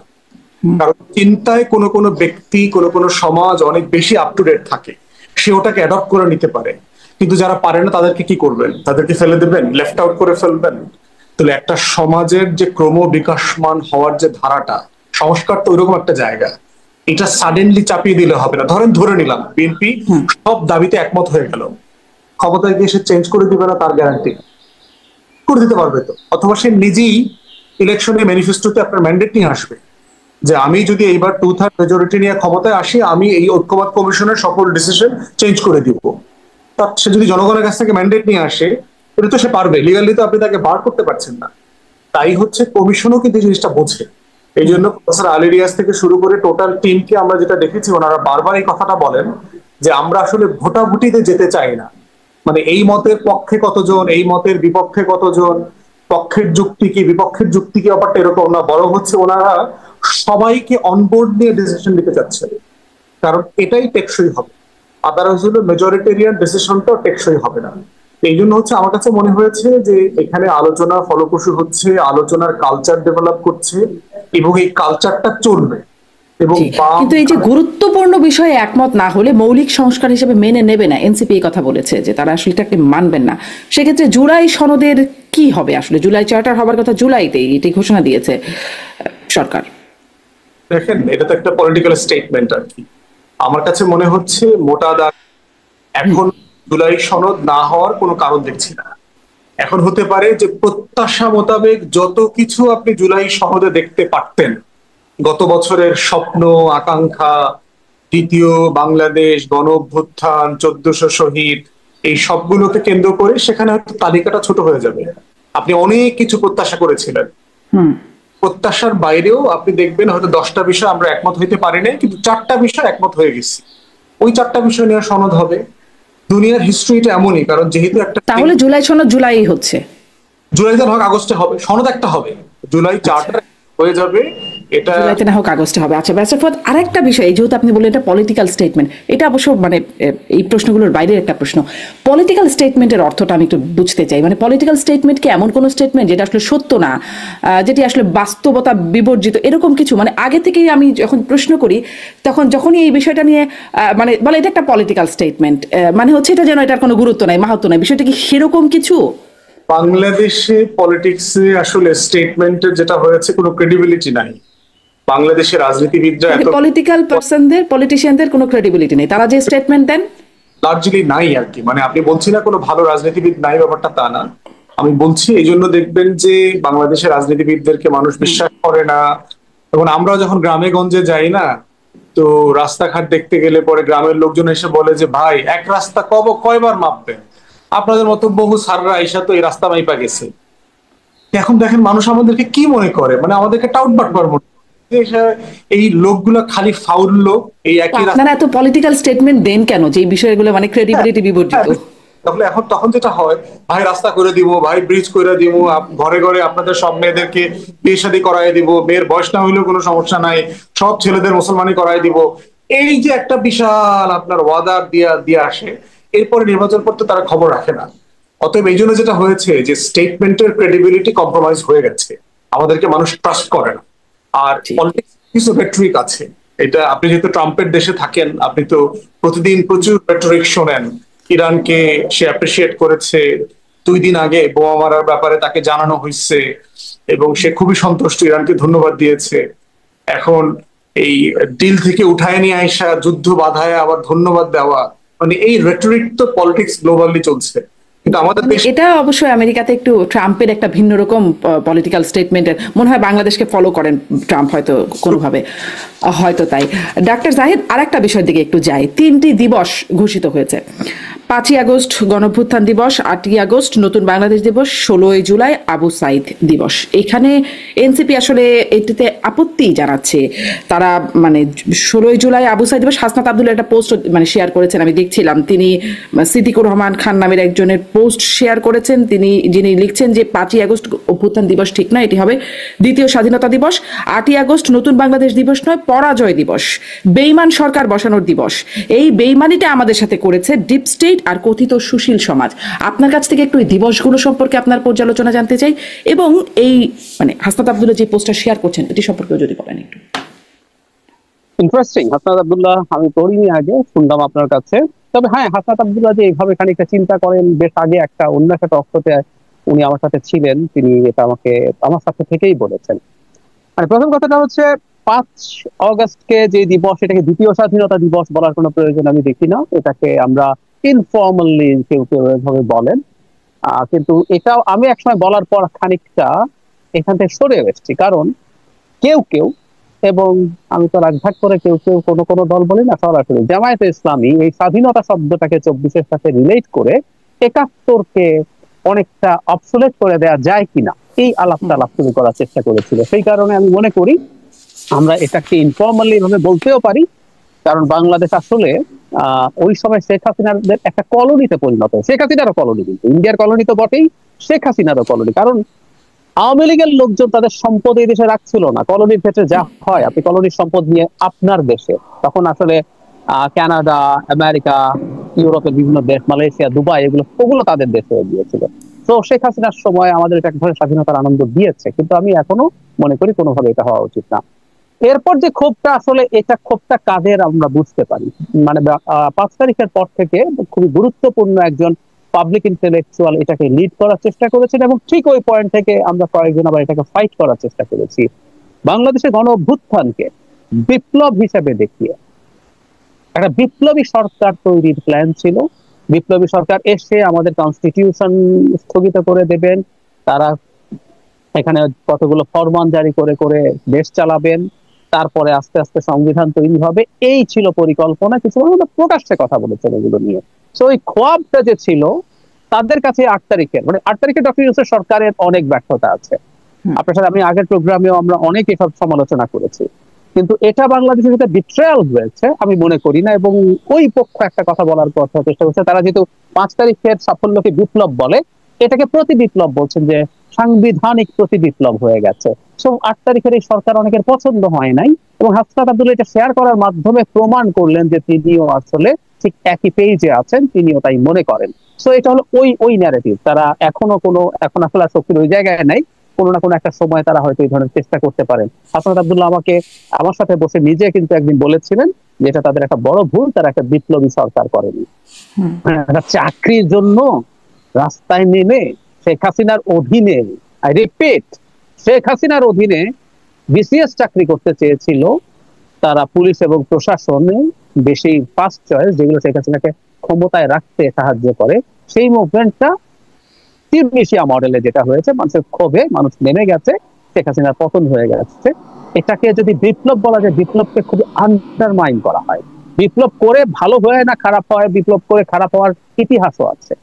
কারণ চিন্তায় কোনো কোনো ব্যক্তি, কোনো কোনো সমাজ অনেক বেশি আপ টু ডেট থাকে, সে ওটাকে অ্যাডপ্ট করে নিতে পারে। কিন্তু যারা পারে না তাদেরকে কি করবেন? তাদেরকে ফেলে দেবেন, লেফট আউট করে ফেলবেন? তাহলে একটা সমাজের যে ক্রম বিকাশমান হওয়ার যে ধারাটা, সংস্কার তো ওইরকম একটা জায়গা, এটা সাডেনলি চাপিয়ে দিলে হবে না। ধরে নিলাম বিএনপি সব দাবিতে একমত হয়ে গেল, ক্ষমতায় গিয়ে সে চেঞ্জ করে দিবে না তার গ্যারান্টি করে দিতে পারবে তো? অথবা সে নিজেই ইলেকশনে ম্যানিফেস্টোতে আপনার ম্যান্ডেট নিয়ে আসবে যে আমি যদি এইবার 2/3 মেজরিটি নিয়ে ক্ষমতায় আসি, আমি এই ঐক্যমত কমিশনের সকল ডিসিশন চেঞ্জ করে দিব। সে যদি জনগণের কাছ থেকে ম্যান্ডেট নিয়ে আসে, এটা তো সে পারবে, লিগালি তো আপনি তাকে বার করতে পারছেন না। তাই হচ্ছে কমিশনও কিন্তু জিনিসটা বোঝে। এই জন্য প্রফেসর আলী রিয়াজ থেকে শুরু করে টোটাল টিমকে আমরা যেটা দেখেছি, ওনারা বারবার এই কথাটা বলেন যে আমরা আসলে ভোটাভুটিতে যেতে চাই না। মানে এই মতের পক্ষে কতজন, এই মতের বিপক্ষে কতজন, পক্ষের যুক্তি কি বিপক্ষের যুক্তি কি, ব্যাপারটা এরকম না। বরং হচ্ছে ওনারা সবাইকে অনবোর্ড নিয়ে ডিসিশন নিতে চাচ্ছেন, কারণ এটাই টেকসই হবে। আদারওয়াইজ হলো মেজরিটেরিয়ান ডিসিশনটাও টেকসই হবে না। এই জন্য হচ্ছে আমার কাছে মনে হয়েছে যে এখানে আলোচনা ফলপ্রসূ হচ্ছে, আলোচনার কালচার ডেভেলপ করছে, এবং এই কালচারটা চলবে। এবং কিন্তু এই যে গুরুত্বপূর্ণ বিষয়ে একমত না হলে মৌলিক সংস্কার হিসেবে মেনে নেবে না, এনসিপি এই কথা বলেছে যে তারা আসলে এটাকে মানবেন না। সেক্ষেত্রে জুলাই সনদের কি হবে? আসলে জুলাই চার্টার হবার কথা জুলাইতেই, এটি ঘোষণা দিয়েছে সরকার। দেখেন, এটা তো একটা পলিটিক্যাল স্টেটমেন্ট আর কি। আমার কাছে মনে হচ্ছে মোটা দাগ এখন জুলাই সনদ না হওয়ার কোনো কারণ দেখছি না। এখন হতে পারে যে প্রত্যাশা মোতাবেক যত কিছু আপনি জুলাই সনদে দেখতে পারতেন, গত বছরের স্বপ্ন আকাঙ্ক্ষা, দ্বিতীয় বাংলাদেশ, গণ অভ্যুত্থান, 1400 শহীদ, এই সবগুলোকে কেন্দ্র করে সেখানে হয়তো তালিকাটা ছোট হয়ে যাবে। আপনি অনেক কিছু প্রত্যাশা করেছিলেন, প্রত্যাশার বাইরেও আপনি দেখবেন হয়তো 10টা বিষয় আমরা একমত হইতে পারি নাই, কিন্তু 4টা বিষয় একমত হয়ে গেছি। ওই 4টা বিষয় নিয়ে সনদ হবে। দুনিয়ার হিস্ট্রিটা এমনই, কারণ যেহেতু একটা, তাহলে জুলাই সনদ জুলাই হচ্ছে, জুলাইতে না হোক আগস্টে হবে, সনদ একটা হবে, জুলাই চার্টার হয়ে যাবে। এটা জুলাইতে না হোক আগস্টে হবে। আচ্ছা ব্যারিস্টার ফুয়াদ, আরেকটা বিষয়, যেহেতু আপনি বললেন এটা পলিটিক্যাল স্টেটমেন্ট, এটা অবশ্য মানে এই প্রশ্নগুলোর বাইরের একটা প্রশ্ন। পলিটিক্যাল স্টেটমেন্টের অর্থটা আমি একটু বুঝতে চাই। মানে পলিটিক্যাল স্টেটমেন্ট কি এমন কোন স্টেটমেন্ট যেটা আসলে সত্য না, যেটি আসলে বাস্তবতা বিবর্জিত, এরকম কিছু? মানে আগে থেকেই আমি যখন প্রশ্ন করি, তখন যখনই এই বিষয়টা নিয়ে মানে বলে এটা একটা পলিটিক্যাল স্টেটমেন্ট, মানে হচ্ছে এটা যেন এটার কোনো গুরুত্ব নাই, মাহাত্ম নাই, বিষয়টা কি সেরকম কিছু? বাংলাদেশে পলিটিক্সে আসলে স্টেটমেন্টের যেটা হয়েছে কোনো ক্রেডিবিলিটি নাই। বাংলাদেশের রাজনীতিবিদরা এত পলিটিক্যাল পার্সনদের, পলিটিশিয়ানদের কোনো ক্রেডিবিলিটি নেই, তারা যে স্টেটমেন্ট দেন লার্জলি নাই আর কি। মানে আপনি বলছি না কোনো ভালো রাজনীতিবিদ নাই, ব্যাপারটা তা না। আমি বলছি এই জন্য দেখবেন যে বাংলাদেশের রাজনীতিবিদদেরকে মানুষ বিশ্বাস করে না। এখন আমরাও যখন গ্রামে গঞ্জে যাই না, তো রাস্তাঘাট দেখতে গেলে পরে গ্রামের লোকজন এসে বলে যে ভাই এক রাস্তা কয়বার মাপবেন? আপনাদের মতো বহু সাররা আইসা তো এই রাস্তা মাইপা গেছে। এখন দেখেন মানুষ আমাদেরকে কি মনে করে, মানে আমাদেরকে টাউটবাটবার মনে করে। এই লোকগুলা খালি ফাউল লোক, এই একই রাস্তা। আপনারা এত পলিটিক্যাল স্টেটমেন্ট দেন কেন যে এই বিষয়গুলো মানে ক্রেডিবিলিটি বিবর্জিত? তাহলে এখন তখন যেটা হয়, ভাই রাস্তা করে দিব, ভাই ব্রিজ করে দিব, ঘরে ঘরে আপনাদের সব মেয়েদেরকে বিয়ে শাদী করাই দিব, মেয়ের বয়স না হইলেও কোনো সমস্যা নাই, সব ছেলেদের মুসলমানি করাই দিব। এই যে একটা বিশাল আপনার ওয়াদা দিয়ে আসে, এরপরে নির্বাচন করতে তারা খবর রাখে না। অতএব এই জন্য যেটা হয়েছে যে স্টেটমেন্টের ক্রেডিবিলিটি কম্প্রোমাইজ হয়ে গেছে, আমাদেরকে মানুষ ট্রাস্ট করে না। আর পলিটিক্স কিছু রেটরিক আছে, এটা আপনি যেহেতু ট্রাম্পের দেশে থাকেন, আপনি তো প্রতিদিন প্রচুর রেটরিক শোনেন। ইরানকে সে অ্যাপ্রিসিয়েট করেছে, 2 দিন আগে বোমা মারার ব্যাপারে তাকে জানানো হয়েছে এবং সে খুবই সন্তুষ্ট, ইরানকে ধন্যবাদ দিয়েছে। এখন এই ডিল থেকে উঠায় নিয়ে আইসা যুদ্ধ বাধায় আবার ধন্যবাদ দেওয়া, মানে এই রেটরিক তো পলিটিক্স গ্লোবালি চলছে। কিন্তু আমাদের দেশে এটা অবশ্যই আমেরিকাতে একটু ট্রাম্পের একটা ভিন্ন রকম পলিটিক্যাল স্টেটমেন্টের মনে হয় বাংলাদেশকে ফলো করেন ট্রাম্প হয়তো কোনোভাবে, হয়তো তাই। ডাক্তার জাহিদ, আরেকটা বিষয়ের দিকে একটু যাই। 3টি দিবস ঘোষিত হয়েছে, 5ই আগস্ট গণঅভ্যুত্থান দিবস, 8ই আগস্ট নতুন বাংলাদেশ দিবস, 16ই জুলাই আবু সাইদ দিবস। এখানে এনসিপি আসলে এটিতে আপত্তি জানাচ্ছে। তারা মানে 16ই জুলাই আবু সাইদ দিবস, হাসনাত আব্দুল্লাহ একটা পোস্ট মানে শেয়ার করেছেন, আমি দেখছিলাম। তিনি সিদ্দিকুর রহমান খান নামের একজনের পোস্ট শেয়ার করেছেন, যিনি লিখছেন যে 5ই আগস্ট অভ্যুত্থান দিবস ঠিক নয়, এটি হবে দ্বিতীয় স্বাধীনতা দিবস। 8ই আগস্ট নতুন বাংলাদেশ দিবস নয়, পরাজয় দিবস, বেইমান সরকার বসানোর দিবস। এই বেইমানিটা আমাদের সাথে করেছে ডিপ স্টেট, এপিঠ আর কথিত সুশীল সমাজ। আপনার কাছ থেকে একটু এই দিবসগুলো সম্পর্কে আপনার পর্যালোচনা জানতে চাই, এবং এই মানে হাসনাত আব্দুল্লাহ যে পোস্টটা শেয়ার করছেন এটি সম্পর্কেও যদি বলেন একটু। ইন্টারেস্টিং। হাসনাত আব্দুল্লাহ আমি পড়িনি, আগে শুনলাম আপনার কাছে। তবে হ্যাঁ, হাসনাত আব্দুল্লাহ যে এইভাবে খানিকটা চিন্তা করেন, বেশ আগে একটা অন্য একটা টকশোতে উনি আমার সাথে ছিলেন, তিনি এটা আমাকে আমার সাথে থেকেই বলেছেন। মানে প্রথম কথাটা হচ্ছে 5 অগস্টকে যে দিবস, এটাকে দ্বিতীয় স্বাধীনতা দিবস বলার কোনো প্রয়োজন আমি দেখি না। এটাকে আমরা ইনফর্মালি কেউ কেউ এভাবে বলেন, কিন্তু এটাও আমি একসময় বলার পর খানিকটা এখান থেকে সরে এসেছি। কারণ কেউ কেউ, এবং আমি তো রাগভাগ করে কেউ কেউ কোনো কোনো দল বলি না, সরাসরি জামায়াতে ইসলামী এই স্বাধীনতা শব্দটাকে 24-এর সাথে রিলেট করে 71-কে অনেকটা অবসোলেট করে দেওয়া যায় কিনা এই আলাপটা শুরু করার চেষ্টা করেছিল। সেই কারণে আমি মনে করি আমরা এটাকে ইনফর্মালি ভাবে বলতেও পারি, কারণ বাংলাদেশ আসলে ওই সময় শেখ হাসিনার একটা কলোনিতে পরিণত। শেখ হাসিনারও কলোনি, কিন্তু ইন্ডিয়ার কলোনি তো বটেই, শেখ হাসিনারও কলোনি। কারণ আওয়ামী লীগের লোকজন তাদের সম্পদ এই দেশে রাখছিল না। কলোনির ক্ষেত্রে যা হয়, আপনি কলোনির সম্পদ নিয়ে আপনার দেশে, তখন আসলে কানাডা, আমেরিকা, ইউরোপের বিভিন্ন দেশ, মালয়েশিয়া, দুবাই, ওগুলো তাদের দেশে গিয়েছিল। তো শেখ হাসিনার সময় আমাদের এটা এক ধরনের স্বাধীনতার আনন্দ দিয়েছে, কিন্তু আমি এখনো মনে করি কোনোভাবে এটা হওয়া উচিত না। এরপর যে ক্ষোভটা, আসলে এটা ক্ষোভটা কাদের আমরা বুঝতে পারি। মানে 5 তারিখের পর থেকে খুবই গুরুত্বপূর্ণ একজন পাবলিক ইন্টেলেকচুয়াল এটাকে লিড করার চেষ্টা করেছেন, এবং ঠিক ওই পয়েন্ট থেকে আমরা কয়েকজন আবার এটাকে ফাইট করার চেষ্টা করেছি। বাংলাদেশের গণ অভ্যুত্থানকে বিপ্লব হিসেবে দেখিয়ে একটা বিপ্লবী সরকার তৈরির প্ল্যান ছিল। বিপ্লবী সরকার এসে আমাদের কনস্টিটিউশন স্থগিত করে দেবেন, তারা এখানে কতগুলো ফরমান জারি করে করে দেশ চালাবেন, তারপরে আস্তে আস্তে সংবিধান তৈরি হবে, এই ছিল পরিকল্পনা। কিছু প্রকাশ্যে কথা বলেছেন এগুলো নিয়ে। তো ওই খোয়াবটা যে ছিল তাদের কাছে 8 তারিখের, মানে 8 তারিখে ডক্টর ইউনূসের সরকারের অনেক ব্যর্থতা আছে। আপনার সাথে আমি আগের প্রোগ্রামেও আমরা অনেক এসব সমালোচনা করেছি, কিন্তু এটা বাংলাদেশের যেটা বিট্রায়াল হয়েছে আমি মনে করি না। এবং ওই পক্ষ একটা কথা বলার কথা চেষ্টা করছে, তারা যেহেতু 5 তারিখের সাফল্যকে বিপ্লব বলে, এটাকে প্রতি বিপ্লব বলছেন, যে সাংবিধানিক প্রতি বিপ্লব হয়ে গেছে। সো 8 তারিখের এই সরকার অনেকের পছন্দ হয় নাই, এবং হাসনাত আব্দুল্লাহ এটা শেয়ার করার মাধ্যমে প্রমাণ করলেন যে তিনিও আসলে ঠিক একই পেজে আছেন, তিনিও তাই মনে করেন। সো এটা হলো ওই ওই ন্যারেটিভ। তারা এখন আসলে শক্তির ওই জায়গায় নাই, কোনো না কোনো একটা সময় তারা হয়তো এই ধরনের চেষ্টা করতে পারেন। হাসনাত আব্দুল্লাহ আমাকে আমার সাথে বসে নিজে কিন্তু একদিন বলেছিলেন যে এটা তাদের একটা বড় ভুল, তারা একটা বিপ্লবী সরকার করেনি। একটা চাকরির জন্য রাস্তায় নেমে শেখ হাসিনার অধীনে, আই রিপিট, শেখ হাসিনার অধীনে বিসিএস চাকরি করতে চেয়েছিল তারা, পুলিশ এবং প্রশাসনে বেশি ফার্স্ট চয়েস, যেগুলো শেখ হাসিনাকে ক্ষমতায় রাখতে সাহায্য করে। সেই মুভমেন্টটা তিউনিসিয়া মডেলে যেটা হয়েছে, মানুষের ক্ষোভে মানুষ নেমে গেছে, শেখ হাসিনার পতন হয়ে গেছে। এটাকে যদি বিপ্লব বলা যায়, বিপ্লবকে খুব আন্ডারমাইন করা হয়। বিপ্লব করে ভালো হয় না খারাপ হয়, বিপ্লব করে খারাপ হওয়ার ইতিহাসও আছে।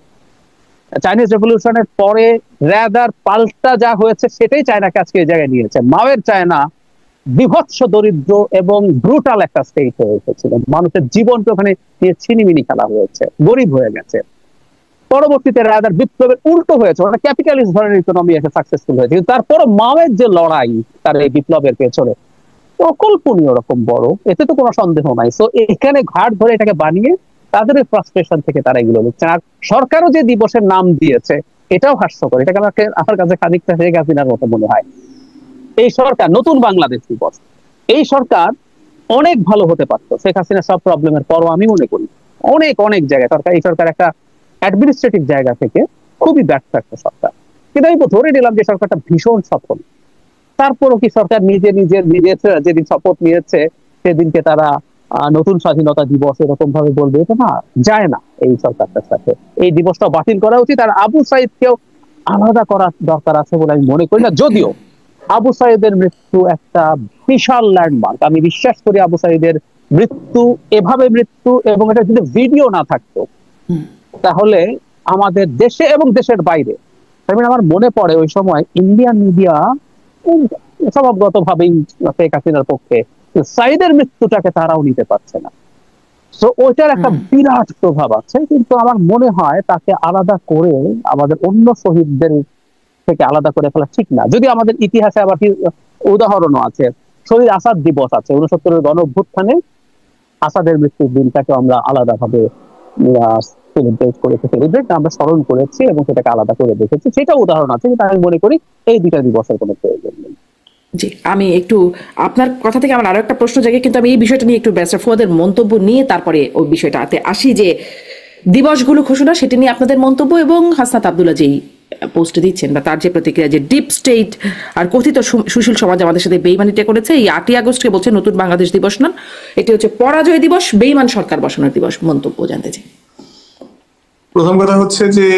চাইনিজ রেভলিউশনের পরে রাদার পাল্টা যা হয়েছে সেটাই চায়নাকে আজকে এই জায়গায় নিয়েছে। মাওয়ের চায়না বিভৎস দরিদ্র এবং ব্রুটাল একটা স্টেট হয়ে এসেছিল, মানুষের জীবনকে ওখানে নিয়ে ছিনিমিনি খেলা হয়েছে, গরিব হয়ে গেছে। পরবর্তীতে রাদার বিপ্লবের উল্টো হয়েছে, ওরা ক্যাপিটালিস্ট ধরনের ইকোনমি এসে সাকসেসফুল হয়েছে, কিন্তু তারপর মাওয়ের যে লড়াই তার এই বিপ্লবের পেছনে অকল্পনীয় রকম বড়, এতে তো কোনো সন্দেহ নাই। সো এখানে ঘাট ধরে এটাকে বানিয়ে তাদের ফ্রাস্ট্রেশন থেকে তারা এগুলো লিখছেন। আর সরকারও যে দিবসের নাম দিয়েছে এটাও হাস্যকর। এটাকে আমার কাছে খানিকটা শেখ হাসিনার মতো মনে হয়। এই সরকার নতুন বাংলাদেশ দিবস, এই সরকার অনেক ভালো হতে পারতো শেখ হাসিনা সব প্রবলেমের পরও। আমি মনে করি অনেক অনেক জায়গায় এই সরকার একটা অ্যাডমিনিস্ট্রেটিভ জায়গা থেকে খুবই ব্যর্থ একটা সরকার, কিন্তু আমি ধরে নিলাম যে সরকারটা ভীষণ সফল। তারপরও কি সরকার নিজের যেদিন শপথ নিয়েছে সেদিনকে তারা নতুন স্বাধীনতা দিবস এরকম ভাবে বলবে? এটা না, যায় না এই সরকারটার সাথে। এই দিবসটা বাতিল করা উচিত, আর আবু সাইদকেও আলাদা করার দরকার আছে বলে আমি মনে করি না। যদিও আবু সাইদের মৃত্যু একটা বিশাল ল্যান্ডমার্ক, আমি বিশ্বাস করি আবু সাইদের মৃত্যু এভাবে মৃত্যু, এবং এটা যদি ভিডিও না থাকতো তাহলে আমাদের দেশে এবং দেশের বাইরে, আমার মনে পড়ে ওই সময় ইন্ডিয়ান মিডিয়া স্বভাবগত ভাবেই শেখ হাসিনার পক্ষে, সাইদের মৃত্যুটাকে তারাও নিতে পারছে না। তো ওইটার একটা বিরাট প্রভাব আছে, কিন্তু আমার মনে হয় তাকে আলাদা করে আমাদের অন্য শহীদদের থেকে আলাদা করে ফেলা ঠিক না। যদি আমাদের ইতিহাসে আবার উদাহরণও আছে, শহীদ আসাদ দিবস আছে, 69-এর গণ অভ্যুত্থানে আসাদের মৃত্যুর দিনটাকে আমরা আলাদাভাবে সেলিব্রেট করেছে, সেলিব্রেট আমরা স্মরণ করেছি এবং সেটাকে আলাদা করে দেখেছি, সেটা উদাহরণ আছে, কিন্তু আমি মনে করি এই দুইটা দিবসের কোনো প্রয়োজন নেই। জি, আমি একটু আপনার কথা থেকে আমার আরো একটা প্রশ্ন জাগে, কিন্তু আমি এই বিষয়টা নিয়ে একটু ব্যারিস্টার ফুয়াদের মন্তব্য নিয়ে তারপরে ওই বিষয়টাতে আসি, যে দিবসগুলো ঘোষণা সেটা নিয়ে আপনাদের মন্তব্য, এবং হাসনাত আব্দুল্লাহ যেই পোস্ট দিচ্ছেন বা তার যে প্রতিক্রিয়া, যে ডিপ স্টেট আর কথিত সুশীল সমাজ আমাদের সাথে বেইমানিটা করেছে, এই 8ই আগস্টকে বলছে নতুন বাংলাদেশ দিবস নন, এটি হচ্ছে পরাজয় দিবস, বেইমান সরকার বসানোর দিবস। মন্তব্য জানতে চাই। প্রথম কথা হচ্ছে যে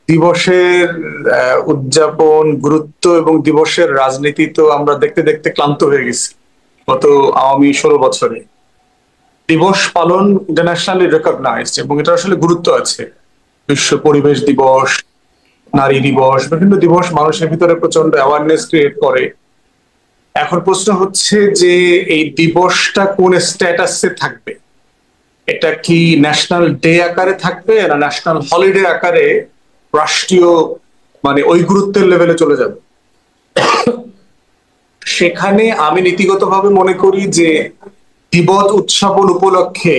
দিবসের উদযাপন, গুরুত্ব এবং দিবসের রাজনীতি তো আমরা দেখতে দেখতে ক্লান্ত হয়ে গেছি গত আওয়ামী 16 বছরে। দিবস পালন ইন্টারন্যাশনালি রেকগনাইজড এবং এটা আসলে গুরুত্ব আছে। বিশ্ব পরিবেশ দিবস, নারী দিবস, বিভিন্ন দিবস মানুষের ভিতরে প্রচন্ড অ্যাওয়ারনেস ক্রিয়েট করে। এখন প্রশ্ন হচ্ছে যে এই দিবসটা কোন স্ট্যাটাসে থাকবে? এটা কি ন্যাশনাল ডে আকারে থাকবে না ন্যাশনাল হলিডে আকারে রাষ্ট্রীয় মানে ওই গুরুত্বের লেভেলে চলে যাবে? সেখানে আমি নীতিগতভাবে মনে করি যে দিবস উৎসবন উপলক্ষে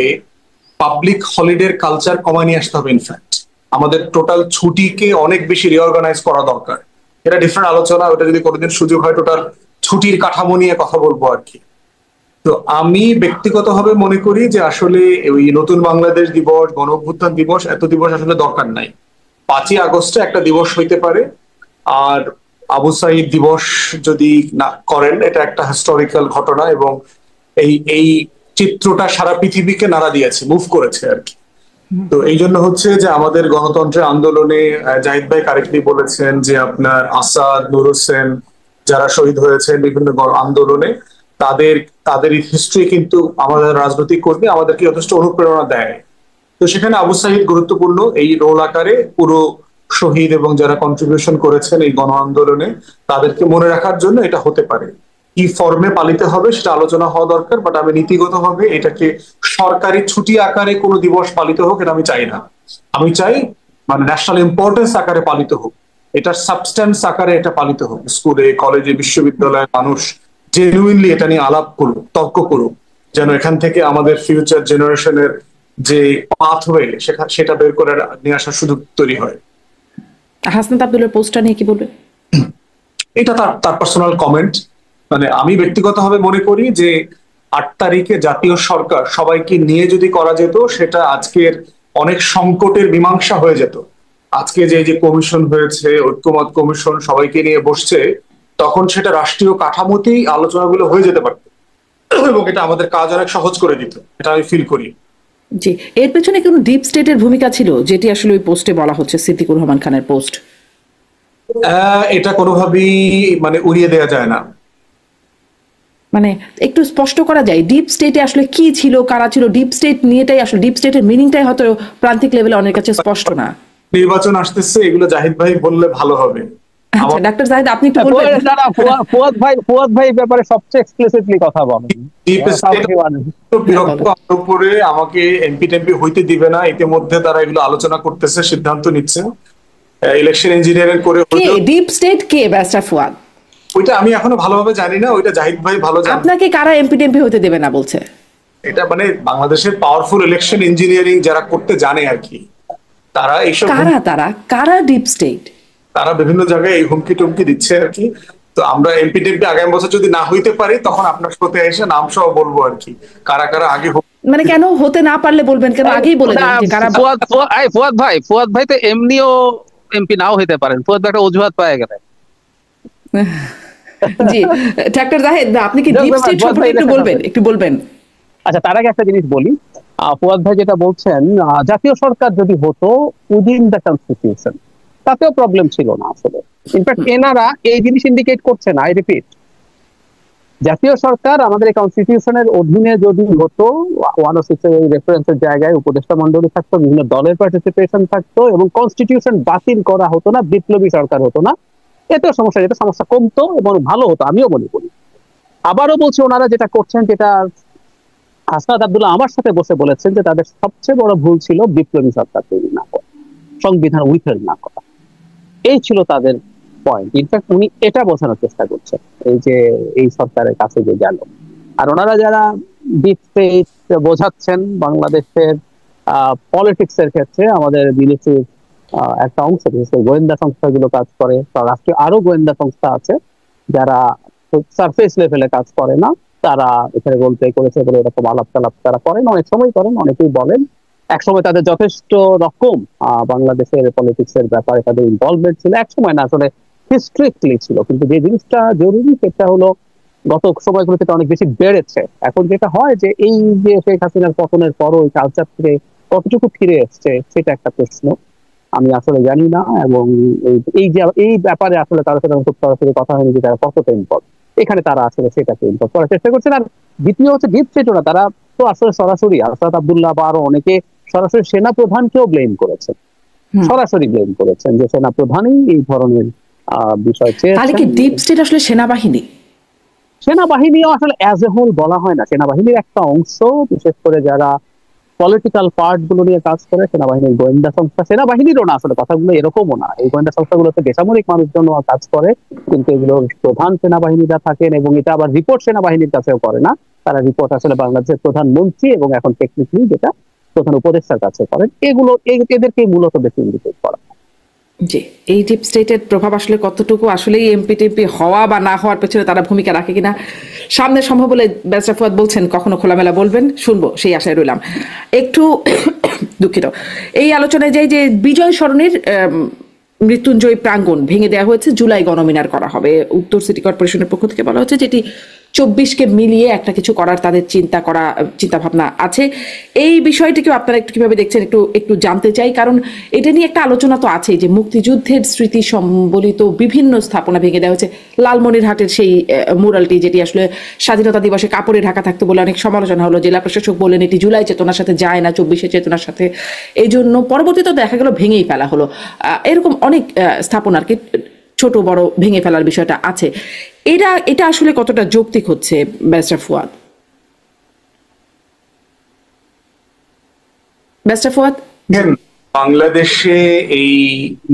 পাবলিক হলিডের কালচার কমায় নিয়ে আসতে হবে। ইনফ্যাক্ট আমাদের টোটাল ছুটিকে অনেক বেশি রিঅর্গানাইজ করা দরকার। এটা ডিফারেন্ট আলোচনা, ওটা যদি কোনোদিন সুযোগ হয় টোটাল ছুটির কাঠামো নিয়ে কথা বলবো আর কি। তো আমি ব্যক্তিগতভাবে মনে করি যে আসলে ওই নতুন বাংলাদেশ দিবস, গণ অভ্যুত্থান দিবস, এত দিবস আসলে দরকার নাই। 5ই আগস্টে একটা দিবস হইতে পারে। আর আবু সাইদ দিবস যদি না করেন, এটা একটা হিস্টোরিক্যাল ঘটনা এবং এই চিত্রটা সারা পৃথিবীকে নাড়া দিয়েছে, মুভ করেছে আর কি। তো এই জন্য হচ্ছে যে আমাদের গণতন্ত্রের আন্দোলনে জাহিদ ভাই কারেক্টলি বলেছেন যে আপনার আসাদ, নূর হোসেন যারা শহীদ হয়েছেন বিভিন্ন আন্দোলনে, তাদের তাদের হিস্ট্রি কিন্তু আমাদের রাজনৈতিক কর্মী আমাদেরকে যথেষ্ট অনুপ্রেরণা দেয়। তো সেখানে আবু সাইদ গুরুত্বপূর্ণ এই রোল আকারে। পুরো শহীদ এবং যারা কন্ট্রিবিউশন করেছেন এই গণ আন্দোলনে, তাদেরকে মনে রাখার জন্য এটা হতে পারে। কি ফর্মে পালিত হবে সেটা আলোচনা হওয়া দরকার, বাট আমি নীতিগতভাবে এটাকে সরকারি ছুটি আকারে কোনো দিবস পালিত হোক এটা আমি চাই না। আমি চাই মানে ন্যাশনাল ইম্পর্টেন্স আকারে পালিত হোক, এটার সাবস্ট্যান্স আকারে এটা পালিত হোক। স্কুলে, কলেজে, বিশ্ববিদ্যালয়ে মানুষ জেনুইনলি এটা নিয়ে আলাপ করুক, তর্ক করুক, যেন এখান থেকে আমাদের ফিউচার জেনারেশনের যে পাথওয়ে সেটা বের করে নিয়ে আসার সুযোগ তৈরি হয়। হাসনাত আব্দুল্লাহর পোস্টটা নিয়ে কি বলবেন? এটা তার তার পার্সোনাল কমেন্ট। মানে আমি ব্যক্তিগতভাবে মনে করি যে 8 তারিখে জাতীয় সরকার সবাইকে নিয়ে যদি করা যেত, সেটা আজকের অনেক সংকটের মীমাংসা হয়ে যেত। আজকে যে যে কমিশন হয়েছে, ঐক্যমত কমিশন সবাইকে নিয়ে বসছে, তখন সেটা রাষ্ট্রীয় কাঠামোতেই আলোচনাগুলো হয়ে যেতে পারত এবং এটা আমাদের কাজ অনেক সহজ করে দিত, এটা আমি ফিল করি। জি, এর পেছনে কোনো ডিপ স্টেটের ভূমিকা ছিল, যেটি আসলে ওই পোস্টে বলা হচ্ছে, সিদ্দিকুর রহমান খানের পোস্ট? এটা কোনোভাবেই মানে উড়িয়ে দেওয়া যায় না। মানে একটু স্পষ্ট করা যায় ডিপ স্টেটে আসলে কি ছিল, কারা ছিল? ডিপ স্টেট নিয়েটাই আসলে, ডিপ স্টেটের মিনিংটাই হয়তো প্রান্তিক লেভেলে অনেক কাছে স্পষ্ট না। নির্বাচন আসতেছে, এগুলো জাহিদ ভাই বললে ভালো হবে। আচ্ছা ডাক্তার জাহিদ, আপনি একটু বলবেন? ফুয়াদ ভাই ব্যাপারে সবচেয়ে এক্সপ্লিসিটলি কথা বলেন। ডিপ স্টেট বিরক্ত আমার উপরে, আমাকে এমপি টেমপি হইতে দিবে না। ইতিমধ্যে তারা এগুলো আলোচনা করতেছে, সিদ্ধান্ত নিচ্ছে। ইলেকশন ইঞ্জিনিয়ারিং করে কে ডিপ স্টেট, কে ব্যারিস্টার ফুয়াদ? ওইটা আমি এখনো ভালোভাবে জানি না, ওইটা জাহিদ ভাই ভালো জানেন। আপনাকে কারা এমপি টেমপি হতে দেবে না বলছে? এটা মানে বাংলাদেশের পাওয়ারফুল ইলেকশন ইঞ্জিনিয়ারিং যারা করতে জানে আর কি, তারা এইসব কারা ডিপ স্টেট, তারা বিভিন্ন জায়গায় এই হুমকি টুমকি দিচ্ছে আর কি। তো আমরা এমপি টেমপি আগামী বছর যদি না হইতে পারি, তখন আপনার সাথে এসে নাম সহ বলবো আর কি, কারা কারা আগে। মানে কেন হতে না পারলে বলবেন কেন? আগেই বলে দেন যে কারা। ফুয়াদ ভাই তো এমনিও এমপি নাও হইতে পারেন, ফুয়াদ ভাই একটা অজুহাত পায় গেলেন। জি ডাক্তার জাহিদ, আপনি কি ডিপ স্টেট সম্পর্কে একটু বলবেন? আচ্ছা, তার আগে একটা জিনিস বলি। ফুয়াদ ভাই যেটা বলছেন, জাতীয় সরকার যদি হতো উইদিন দ্য কনস্টিটিউশন, তাতেও প্রবলেম ছিল না আসলে। ইনফ্যাক্ট এনারা এই জিনিস ইন্ডিকেট করছে না। আই রিপিট, জাতীয় সরকার আমাদের এই কনস্টিটিউশনের অধীনে যদি হতো, 106 এর রেফারেন্সের জায়গায় উপদেষ্টা মন্ডলী থাকতো, বিভিন্ন দলের পার্টিসিপেশন থাকতো এবং কনস্টিটিউশন বাতিল করা হতো না, বিপ্লবী সরকার হতো না, এতেও সমস্যা কমতো এবং ভালো হতো, আমিও মনে করি। আবারও বলছি, ওনারা যেটা করছেন, যেটা হাসনাত আব্দুল্লাহ আমার সাথে বসে বলেছেন, যে তাদের সবচেয়ে বড় ভুল ছিল বিপ্লবী সরকার তৈরি না করা, সংবিধান উইথহোল্ড না করা। এই ছিল তাদের পয়েন্ট। ইনফ্যাক্ট উনি এটা বোঝানোর চেষ্টা করছেন এই যে এই সরকারের কাছে যে গেল। আর ওনারা যারা ডিপ স্টেট বোঝাচ্ছেন বাংলাদেশের পলিটিক্স এর ক্ষেত্রে আমাদের মিলিটারির একটা অংশ, বিশেষ করে গোয়েন্দা সংস্থাগুলো কাজ করে, বা রাষ্ট্রীয় আরো গোয়েন্দা সংস্থা আছে যারা সারফেস লেভেলে কাজ করে না, তারা এখানে রোল প্লে করেছে বলে এরকম আলাপ টালাপ তারা করেন, অনেক সময় করেন, অনেকেই বলেন। একসময় তাদের যথেষ্ট রকম বাংলাদেশের পলিটিক্স এর ব্যাপারে তাদের ইনভলভমেন্ট ছিল, একসময় না আসলে হিস্ট্রিক্টলি ছিল, কিন্তু যে জিনিসটা জরুরি সেটা হলো গত সময়গুলোতে এটা অনেক বেশি বেড়েছে। এখন যেটা হয় যে এই যে শেখ হাসিনার পতনের পরও এই কালচার থেকে কতটুকু ফিরে এসছে সেটা একটা প্রশ্ন, আমি আসলে জানি না। এবং এই যে এই ব্যাপারে আসলে তার সাথে খুব সরাসরি কথা হয়নি যে তারা কতটা ইনভলভ, এখানে তারা আসলে সেটাকে ইনভলভ করার চেষ্টা করছেন। আর দ্বিতীয় হচ্ছে ডিপ স্টেটরা, তারা তো আসলে সরাসরি আসাদ আব্দুল্লাহ বা আরো অনেকে সরাসরি সেনা প্রধানকেও ব্লেম করেছেন, সরাসরি ব্লেম করেছেন যে সেনা প্রধানই এই ধরনের বিষয় তাহলে কি চেয়েছেন। ডিপ স্টেট আসলে সেনাবাহিনী? সেনাবাহিনীও আসলে অ্যাজ এ হোল বলা হয় না, সেনাবাহিনীর একটা অংশ, বিশেষ করে যারা পলিটিক্যাল পার্ট গুলো নিয়ে কাজ করে, সেনাবাহিনীর গোয়েন্দা সংস্থা, সেনাবাহিনীরও না আসলে কথাগুলো এরকমও না, এই গোয়েন্দা সংস্থাগুলোতে বেসামরিক মানুষজন কাজ করে, কিন্তু এগুলোর প্রধান সেনাবাহিনীরা থাকেন, এবং এটা আবার রিপোর্ট সেনাবাহিনীর কাছেও করে না, তারা রিপোর্ট আসলে বাংলাদেশের প্রধানমন্ত্রী এবং এখন টেকনিক্যালি যেটা প্রধান উপদেষ্টার কাছে করেন। এগুলো এদেরকে মূলত বেশি ইন্ডিকেট করা। জি, এই ডিপ স্টেটের প্রভাব আসলে কতটুকু আসলে এমপি টেমপি হওয়া বা না হওয়ার পেছনে তারা ভূমিকা রাখে কিনা সামনে সম্ভব বলে ব্যারিস্টার ফুয়াদ বলছেন কখনো খোলামেলা বলবেন, শুনবো সেই আশায় রইলাম। একটু দুঃখিত, এই আলোচনায় যাই যে বিজয় সরণির মৃত্যুঞ্জয় প্রাঙ্গণ ভেঙে দেওয়া হয়েছে, জুলাই গণমিনার করা হবে। উত্তর সিটি কর্পোরেশনের পক্ষ থেকে বলা হচ্ছে যেটি 24কে মিলিয়ে একটা কিছু করার তাদের চিন্তা ভাবনা আছে। এই বিষয়টিকেও আপনারা একটু কিভাবে দেখছেন একটু একটু জানতে চাই, কারণ এটা নিয়ে একটা আলোচনা তো আছেই যে মুক্তিযুদ্ধের স্মৃতি সম্বলিত বিভিন্ন স্থাপনা ভেঙে দেওয়া হয়েছে। লালমনিরহাটের সেই মুরালটি, যেটি আসলে স্বাধীনতা দিবসে কাপড়ে ঢাকা থাকতো বলে অনেক সমালোচনা হলো, জেলা প্রশাসক বললেন এটি জুলাই চেতনার সাথে যায় না, 24শে চেতনার সাথে, এই জন্য পরবর্তীতে দেখা গেল ভেঙেই ফেলা হলো। এরকম অনেক স্থাপনা আর কি ছোট বড় ভেঙে ফেলার বিষয়টা আছে। এটা আসলে কতটা যৌক্তিক হচ্ছে ব্যারিস্টার ফুয়াদ? বাংলাদেশে এই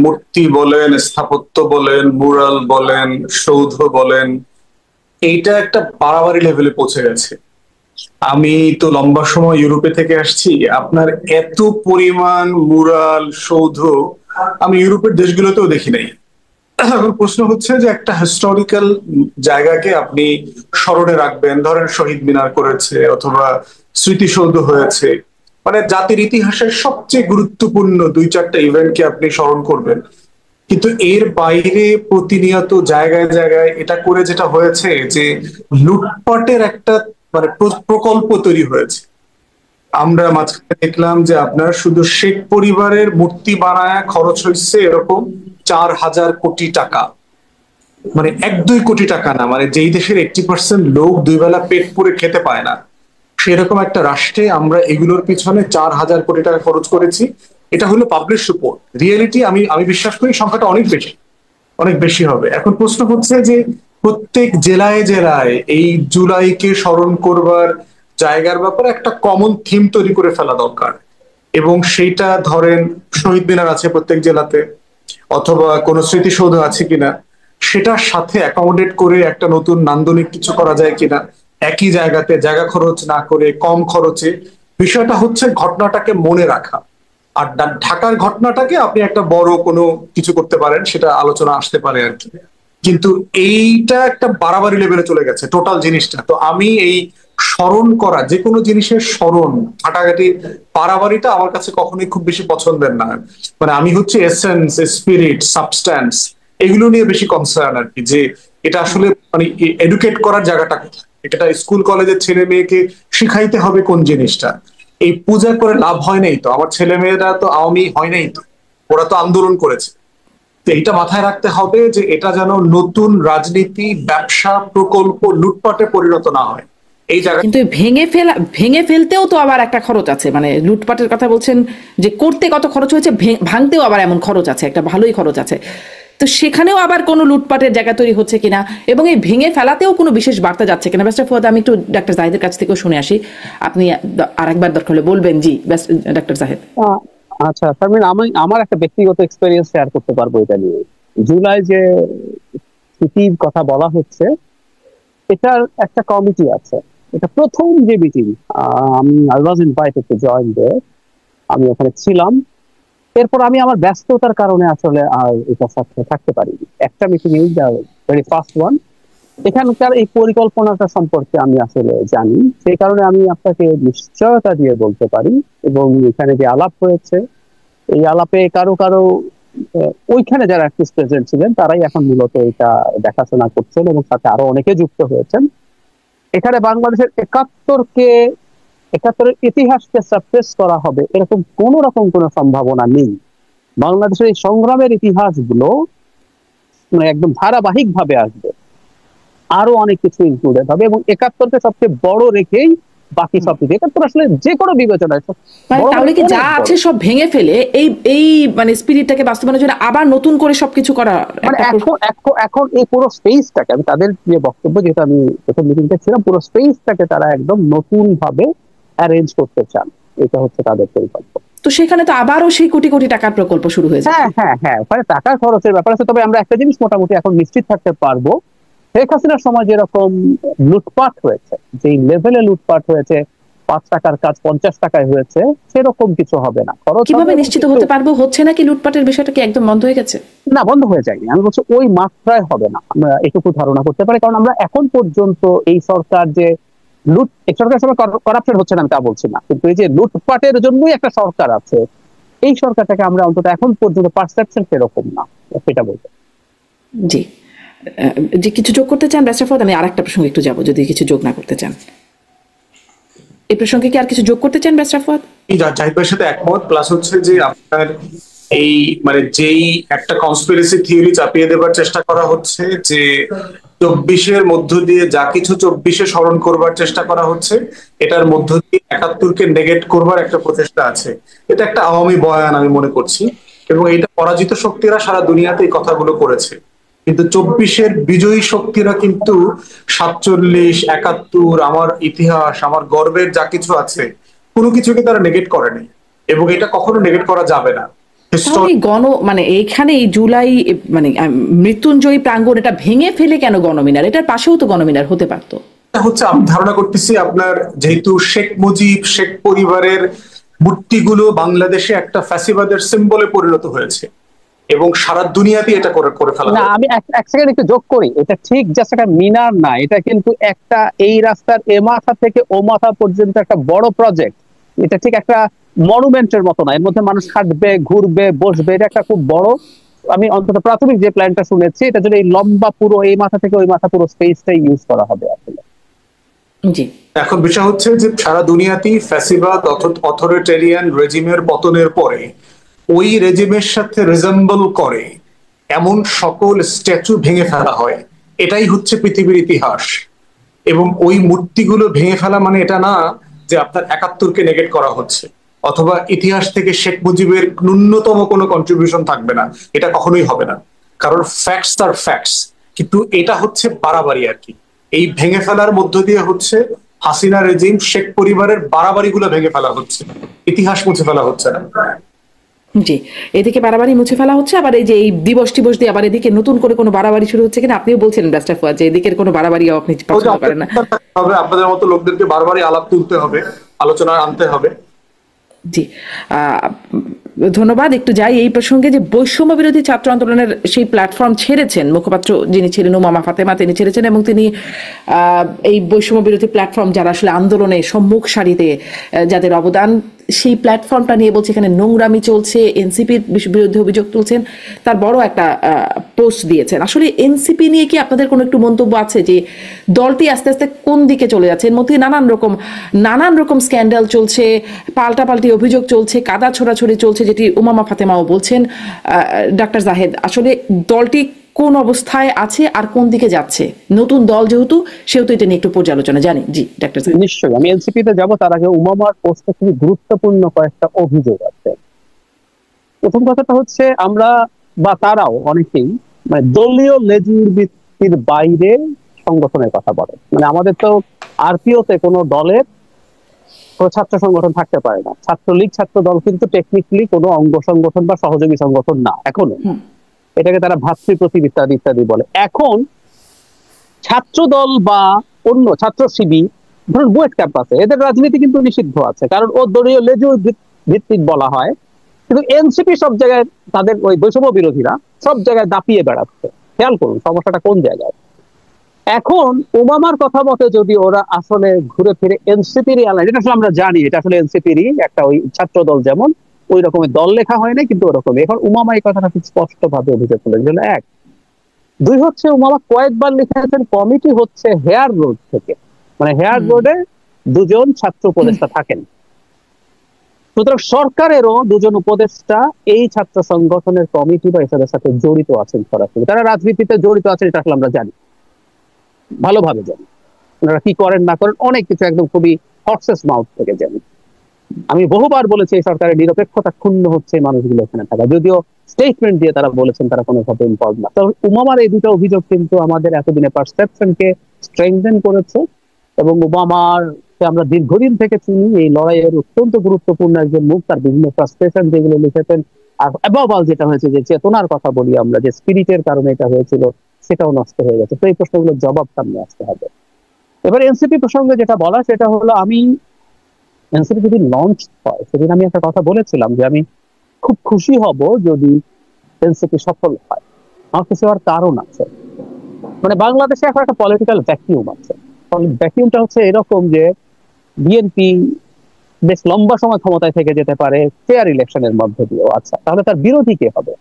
মূর্তি বলেন, স্থাপত্য বলেন, মুরাল বলেন, সৌধ বলেন, এইটা একটা বাড়াবাড়ি লেভেলে পৌঁছে গেছে। আমি তো লম্বা সময় ইউরোপে থেকে আসছি, আপনার এত পরিমাণ মুরাল সৌধ আমি ইউরোপের দেশগুলোতেও দেখি নাই। এখন প্রশ্ন হচ্ছে যে একটা হিস্টোরিক্যাল জায়গাকে আপনি স্মরণে রাখবেন, ধরেন শহীদ মিনার করেছে অথবা স্মৃতিসৌধ হয়েছে, মানে জাতির ইতিহাসের সবচেয়ে গুরুত্বপূর্ণ 2-4টা ইভেন্টকে আপনি স্মরণ করবেন, কিন্তু এর বাইরে প্রতিনিয়ত জায়গায় জায়গায় এটা করে যেটা হয়েছে যে লুটপাটের একটা মানে প্রকল্প তৈরি হয়েছে। আমরা মাঝখানে দেখলাম যে আপনার শুধু শেখ পরিবারের মূর্তি বানায় খরচ হয়েছে এরকম 4,000 কোটি টাকা, মানে 1-2 কোটি টাকা না, মানে যেই দেশের 80% লোক 2 বেলা পেট পুরে খেতে পায় না, সেরকম একটা রাষ্ট্রে আমরা এগুলোর পিছনে 4,000 কোটি টাকা খরচ করেছি। এটা হলো পাবলিশ রিপোর্ট। রিয়েলিটি আমি বিশ্বাস করি সংখ্যাটা অনেক বেশি হবে। এখন প্রশ্ন হচ্ছে যে প্রত্যেক জেলায় জেলায় এই জুলাইকে স্মরণ করবার জায়গার ব্যাপারে একটা কমন থিম তৈরি করে ফেলা দরকার, এবং সেইটা ধরেন শহীদ মিনার আছে প্রত্যেক জেলাতে, অথবা কোনো স্মৃতিসৌধ আছে কিনা, সেটার সাথে অ্যাকোমোডেট করে একটা নতুন নান্দনিক কিছু করা যায় কিনা, একই জায়গাতে জায়গা খরচ না করে কম খরচে। বিষয়টা হচ্ছে ঘটনাটাকে মনে রাখা। আর ঢাকার ঘটনাটাকে আপনি একটা বড় কোনো কিছু করতে পারেন, সেটা আলোচনা আসতে পারে আর কি, কিন্তু এইটা একটা বাড়াবাড়ি লেভেলে চলে গেছে টোটাল জিনিসটা। তো আমি এই স্মরণ করা, যে কোনো জিনিসের স্মরণ ঘাটাঘাটি বাড়াবাড়িটা আমার কাছে কখনোই খুব বেশি পছন্দের না। মানে আমি হচ্ছে এসেন্স, স্পিরিট, সাবস্ট্যান্স, এগুলো নিয়ে বেশি কনসার্ন আর কি, যে এটা আসলে মানে এডুকেট করার জায়গাটা কোথায়, এটা স্কুল কলেজের ছেলে মেয়েকে শিখাইতে হবে কোন জিনিসটা। এই পূজা করে লাভ হয় নাই তো, আমার ছেলে মেয়েরা তো আওয়ামী হয় নাই তো, ওরা তো আন্দোলন করেছে। তো এটা মাথায় রাখতে হবে যে এটা যেন নতুন রাজনীতি, ব্যবসা, প্রকল্প, লুটপাটে পরিণত না হয়। এই জায়গা কিন্তু ভেঙে ফেলতেও তো আবার একটা খরচ আছে, মানে লুটপাটের কথা বলছেন যে করতে কত খরচ হয়েছে, ভাঙতেও আবার এমন খরচ আছে, একটা ভালোই খরচ আছে। তো সেখানেও আবার কোনো লুটপাটের জায়গা তৈরি হচ্ছে কিনা, এবং এই ভেঙে ফেলাতেও কোনো বিশেষ বার্তা যাচ্ছে কিনা। ব্যারিস্টার ফুয়াদ, আমি একটু ডাক্তার জাহিদের কাছ থেকেও শুনে আসি, আপনি আরেকবার দরকার হলে বলবেন। জি ডাক্তার জাহিদ। আচ্ছা তারমানে আমি আমার একটা ব্যক্তিগত এক্সপেরিয়েন্স শেয়ার করতে পারবো এটা নিয়ে। জুলাই যে স্মৃতির কথা বলা হচ্ছে, এটার একটা কমিটি আছে, এটা প্রথম যে মিটিং, আমি I was invited to join there. আমি ওখানে ছিলাম। এরপর আমি আমার ব্যস্ততার কারণে আসলে আর এটার সাথে থাকতে পারিনি। একটা মিটিং এই ভেরি ফার্স্ট ওয়ান, এখানকার এই পরিকল্পনাটা সম্পর্কে আমি আসলে জানি, সেই কারণে আমি আপনাকে নিশ্চয়তা দিয়ে বলতে পারি। এবং এখানে যে আলাপ হয়েছে, এই আলাপে কারো কারো ওইখানে যারা অ্যাক্টিভ প্রেজেন্ট ছিলেন তারাই এখন মূলত এটা দেখাশোনা করছেন এবং সাথে আরো অনেকে যুক্ত হয়েছেন। এখানে বাংলাদেশের একাত্তরের ইতিহাসকে সাপ্রেস করা হবে এরকম কোন রকম কোনো সম্ভাবনা নেই। বাংলাদেশের এই সংগ্রামের ইতিহাসগুলো মানে একদম ধারাবাহিক ভাবে আসবে, আরো অনেক কিছু ইনক্লুডেড হবে এবং একাত্তরকে সবচেয়ে বড় রেখেই বাকি সব কিছু। একাত্তর আসলে যে কোনো বিবেচনায় মানে তাহলে কি যা আছে সব ভেঙে ফেলে এই এই মানে স্পিরিটটাকে বাস্তবায়নের জন্য আবার নতুন করে সবকিছু করা, মানে এখন এই পুরো স্পেসটাকে, আমি তাদের যে বক্তব্য, যেটা আমি প্রথম মিটিংটা ছিলাম, পুরো স্পেসটাকে তারা একদম নতুন ভাবে অ্যারেঞ্জ করতে চান, এটা হচ্ছে তাদের পরিকল্পনা। তো সেখানে তো আবারও সেই কোটি কোটি টাকার প্রকল্প শুরু হয়েছে। হ্যাঁ, ওখানে টাকা খরচের ব্যাপার আছে। তবে আমরা একটা জিনিস মোটামুটি এখন নিশ্চিত থাকতে পারবো, শেখ হাসিনার সময় যেরকম লুটপাট হয়েছে, যে লেভেলে লুটপাট হয়েছে, 5 টাকার কাজ 50 টাকায় হয়েছে, সেরকম কিছু হবে না। কিভাবে নিশ্চিত হতে পারবো? হচ্ছে নাকি লুটপাটের বিষয়টা কি একদম বন্ধ হয়ে গেছে? না, বন্ধ হয়ে যায়নি। আমি বলছি ওই মাত্রায় হবে না, আমরা এটুকু ধারণা করতে পারি। কারণ আমরা এখন পর্যন্ত এই সরকার যে এই সরকারের সময় করাপশন হচ্ছে না আমি তা বলছি না, কিন্তু এই যে লুটপাটের জন্যই একটা সরকার আছে, এই সরকারটাকে আমরা অন্তত এখন পর্যন্ত পারসেপশন সেরকম না, সেটা বলতে। জি, যে কিছু যোগ করতে চান ব্যারিস্টার ফাওয়াদ? আমি আরেকটা প্রসঙ্গে একটু যাবো, যদি কিছু যোগ না করতে চান। এই প্রসঙ্গে কি আর কিছু যোগ করতে চান ব্যারিস্টার ফাওয়াদ? জাহিদ ভাইয়ের সাথে একমত। প্লাস হচ্ছে যে আপনার এই মানে যেই একটা কনস্পিরেসি থিওরি চাপিয়ে দেবার চেষ্টা করা হচ্ছে যে 24-এর মধ্য দিয়ে যা কিছু 24-এ স্মরণ করবার চেষ্টা করা হচ্ছে, এটার মধ্য দিয়ে 71-কে নেগেট করবার একটা প্রচেষ্টা আছে। এটা একটা আওয়ামী বয়ান আমি মনে করছি, এবং এটা পরাজিত শক্তিরা সারা দুনিয়াতে এই কথাগুলো করেছে। কিন্তু 24-এর বিজয়ী শক্তিরা কিন্তু 47, 71, আমার ইতিহাস, আমার গর্বের যা কিছু আছে, কোনো কিছুকে তারা নেগেট করেনি, এবং এটা কখনো নেগেট করা যাবে না। মানে এইখানে এই জুলাই মানে মৃত্যুঞ্জয়ী প্রাঙ্গণ এটা ভেঙে ফেলে কেন গণমিনার? এটার পাশেও তো গণমিনার হতে পারতো। হচ্ছে আমি ধারণা করতেছি আপনার, যেহেতু শেখ মুজিব, শেখ পরিবারের মূর্তিগুলো বাংলাদেশে একটা ফ্যাসিবাদের সিম্বলে পরিণত হয়েছে এবং সারা দুনিয়াতে এটা করে ফেলা। না, আমি এক সেকেন্ড একটু যোগ করি, এটা ঠিক জাস্ট একটা মিনার না, এটা কিন্তু একটা এই রাস্তার এ মাথা থেকে ও মাথা পর্যন্ত একটা বড় প্রজেক্ট। এটা ঠিক একটা মনুমেন্টের মতো না, এর মধ্যে মানুষ হাঁটবে, ঘুরবে, বসবে, এটা একটা খুব বড়। আমি অন্তত প্রাথমিক যে প্ল্যানটা শুনেছি, এটা যদি এই লম্বা পুরো এই মাথা থেকে ওই মাথা পুরো স্পেসটাই ইউজ করা হবে আসলে। জি, এখন বিষয় হচ্ছে যে সারা দুনিয়াতেই ফ্যাসিবাদ অথরিটেরিয়ান রেজিমের পতনের পরে ওই রেজিমের সাথে রিজেম্বল করে এমন সকল স্ট্যাচু ভেঙে ফেলা হয়। এটাই হচ্ছে পৃথিবীর ইতিহাস। এবং ওই মূর্তিগুলো ভেঙে ফেলা মানে এটা না যে আপনার 71-কে নেগেট করা হচ্ছে, অথবা ইতিহাস থেকে শেখ মুজিবের ন্যূনতম কোনো কন্ট্রিবিউশন থাকবে না, এটা কখনোই হবে না। কারণ ফ্যাক্টস আর ফ্যাক্টস। কিন্তু এটা হচ্ছে বাড়াবাড়ি আর কি। এই ভেঙে ফেলার মধ্য দিয়ে হচ্ছে হাসিনা রেজিম, শেখ পরিবারের বাড়াবাড়িগুলো ভেঙে ফেলা হচ্ছে, ইতিহাস মুছে ফেলা হচ্ছে না। জি, এদিকে বাড়াবাড়ি মুছে ফেলা হচ্ছে, আবার এই যে এই দিবস টিবস দিয়ে আবার এদিকে নতুন করে কোনো বাড়াবাড়ি শুরু হচ্ছে কিনা আপনিও বলছিলেন ব্যারিস্টার ফাওয়াদ, যে এদিকের কোনো বাড়াবাড়িও আপনি পছন্দ করেন না। আপনাদের মতো লোকদেরকে বারবারই আলাপ তুলতে হবে, আলোচনায় আনতে হবে। জি, ধন্যবাদ। একটু যাই এই প্রসঙ্গে, যে বৈষম্য বিরোধী ছাত্র আন্দোলনের সেই প্ল্যাটফর্ম ছেড়েছেন মুখপাত্র যিনি ছিলেন উমামা ফাতেমা, তিনি ছেড়েছেন, এবং তিনি এই বৈষম্য বিরোধী প্ল্যাটফর্ম যারা আসলে আন্দোলনে সম্মুখ সারিতে যাদের অবদান, সেই প্ল্যাটফর্মটা নিয়ে বলছে এখানে নোংরামি চলছে, এনসিপির বিরুদ্ধে অভিযোগ তুলছেন, তার বড় একটা পোস্ট দিয়েছেন। আসলে এনসিপি নিয়ে কি আপনাদের কোনো একটু মন্তব্য আছে, যে দলটি আস্তে আস্তে কোন দিকে চলে যাচ্ছে? এর মধ্যে নানান রকম স্ক্যান্ডাল চলছে, পাল্টাপাল্টি অভিযোগ চলছে, কাদা ছোড়াছড়ি চলছে, যেটি উমামা ফাতেমাও বলছেন। ডাক্তার জাহেদ, আসলে দলটি কোন অবস্থায় আছে আর কোন দিকে যাচ্ছে? নতুন দল যেহেতু, সেহেতু এটা নিয়ে একটু পর্যালোচনা জানি। জি ডাক্তার জাহেদ। নিশ্চয়ই, আমি এনসিপিতে যাব তার আগে উমামার পোস্টে খুবই গুরুত্বপূর্ণ কয়েকটা অভিযোগ আছে। প্রথম কথাটা হচ্ছে, আমরা বা তারাও অনেকেই মানে দলীয় লেজুর ভিত্তির বাইরে সংগঠনের কথা বলে। মানে আমাদের তো আরপিওতে কোনো দলের ছাত্র সংগঠন থাকতে পারে না। ছাত্রলীগ, ছাত্র দল কিন্তু টেকনিক্যালি কোনো অঙ্গ সংগঠন বা সহযোগী সংগঠন না এখনো। এটাকে তারা ভাতৃপ্রতিম ইত্যাদি ইত্যাদি বলে। এখন ছাত্র দল বা অন্য ছাত্র শিবির, ধরুন বুয়েট ক্যাম্পাসে, এদের রাজনীতি কিন্তু নিষিদ্ধ আছে, কারণ ও দলীয় লেজুর ভিত্তিক বলা হয়, কিন্তু এনসিপি সব জায়গায় তাদের ওই বৈষম্য বিরোধীরা সব জায়গায় দাপিয়ে বেড়াচ্ছে। খেয়াল করুন সমস্যাটা কোন জায়গায়। এখন ওবামার কথা মতে যদি ওরা আসলে ঘুরে ফিরে এনসিপির অ্যালায়েন্স, এটা আসলে আমরা জানি এটা আসলে এনসিপিরই একটা ওই ছাত্র দল, যেমন ওই রকমের দল লেখা হয় না কিন্তু ওরকম। এখন ওবামা এই কথাটা খুব স্পষ্ট ভাবে অভিযোগ করেছিল। এক, দুই হচ্ছে ওবামা কয়েকবার লিখেছেন কমিটি হচ্ছে হেয়ার রোড থেকে, মানে হেয়ার রোডে দুজন ছাত্র উপদেষ্টা থাকেন, সুতরাং সরকারেরও দুজন উপদেষ্টা এই ছাত্র সংগঠনের কমিটি বা এসবের সাথে জড়িত আছেন সরাসরি। তারা রাজনীতিতে জড়িত আছেন এটা আসলে আমরা জানি, ভালোভাবে জানি। ওনারা কি করেন না করেন অনেক কিছু একদম খুবই হর্সেস মাউথ থেকে জানি। আমি বহুবার বলেছি এই সরকারের নিরপেক্ষতা ক্ষুণ্ণ হচ্ছে এই মানুষগুলো এখানে থাকা, যদিও স্টেটমেন্ট দিয়ে তারা বলেছেন তারা কোনোভাবে ইনভলভ না। তবে ওবামার এই দুটো অভিযোগ কিন্তু আমাদের এতদিনের পারসেপশনকে স্ট্রেংথেন করেছে, এবং ওবামার আমরা দীর্ঘদিন থেকে চিনি এই লড়াইয়ের অত্যন্ত গুরুত্বপূর্ণ একজন মুখ। তার বিভিন্ন ফ্রাস্ট্রেশন যেগুলো লিখেছেন, আর অ্যাবভ অল যেটা হয়েছে যে চেতনার কথা বলি আমরা, যে স্পিরিটের কারণে এটা হয়েছিল সেটাও নষ্ট হয়ে গেছে। তো এই প্রশ্নগুলোর জবাব সামনে আসতে হবে। এবার এনসিপি প্রসঙ্গে যেটা বলা সেটা হলো, আমি এনসিপি যদি লঞ্চ হয় সেদিন আমি একটা কথা বলেছিলাম যে আমি খুব খুশি হব যদি এনসিপি সফল হয়। আমার খুশি হওয়ার কারণ আছে, মানে বাংলাদেশে এখন একটা পলিটিক্যাল ভ্যাকিউম আছে। ভ্যাকিউমটা হচ্ছে এরকম যে বিএনপি বেশ লম্বা সময় ক্ষমতায় থেকে যেতে পারে ফেয়ার ইলেকশনের মধ্যে দিয়েও। আচ্ছা, তাহলে তার বিরোধী কে হবে?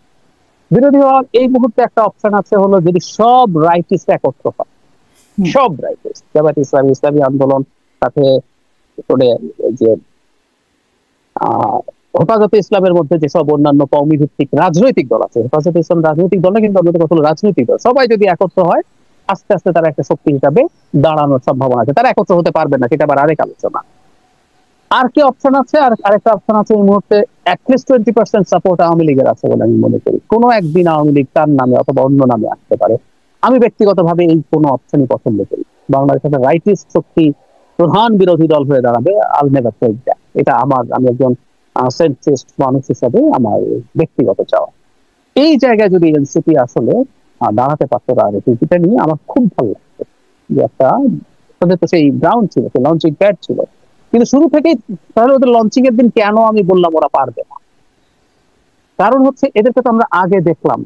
বিরোধী হওয়ার এই মুহূর্তে একটা অপশন আছে, হলো যদি সব রাইটিস্ট একত্র হয়, সব রাইটিস্ট, জামায়াত ইসলামী, ইসলামী আন্দোলন, সাথে যে হেফাজতে ইসলামের মধ্যে যেসব অন্যান্য কওমি ভিত্তিক রাজনৈতিক দল আছে, হেফাজতে ইসলাম রাজনৈতিক দল না কিন্তু অন্যদের কথা হলো রাজনৈতিক দল, সবাই যদি একত্র হয় আস্তে আস্তে তারা একটা শক্তি হিসাবে দাঁড়ানোর সম্ভাবনা আছে। তারা একত্র হতে পারবে না, সেটা আবার আরেক আলোচনা। আর কি অপশন আছে? আর আরেকটা অপশন আছে এই মুহূর্তে, অ্যাটলিস্ট 20% সাপোর্ট আওয়ামী লীগের আছে বলে আমি মনে করি। কোনো একদিন আওয়ামী লীগ তার নামে অথবা অন্য নামে আসতে পারে। আমি ব্যক্তিগতভাবে এই কোনো অপশনই পছন্দ করি। বাংলাদেশের রাইটিস্ট শক্তি প্রধান বিরোধী দল হয়ে দাঁড়াবে, আল নেভার টেক দ্যাট। এটা আমি একজন সেন্ট্রিস্ট মানুষ হিসাবে আমার ব্যক্তিগত চাওয়া। এই জায়গায় যদি এনসিপি আসলে দাঁড়াতে পারতো রাজনীতিটা নিয়ে, আমার খুব ভালো লাগতো। যে একটা তাদের তো সেই গ্রাউন্ড ছিল, সেই লঞ্চিং প্যাড ছিল, কিন্তু শুরু থেকেই তাহলে ওদের লঞ্চিং এর দিন কেন আমি বললাম ওরা পারবে না? কারণ হচ্ছে এদেরকে তো আমরা আগে দেখলাম,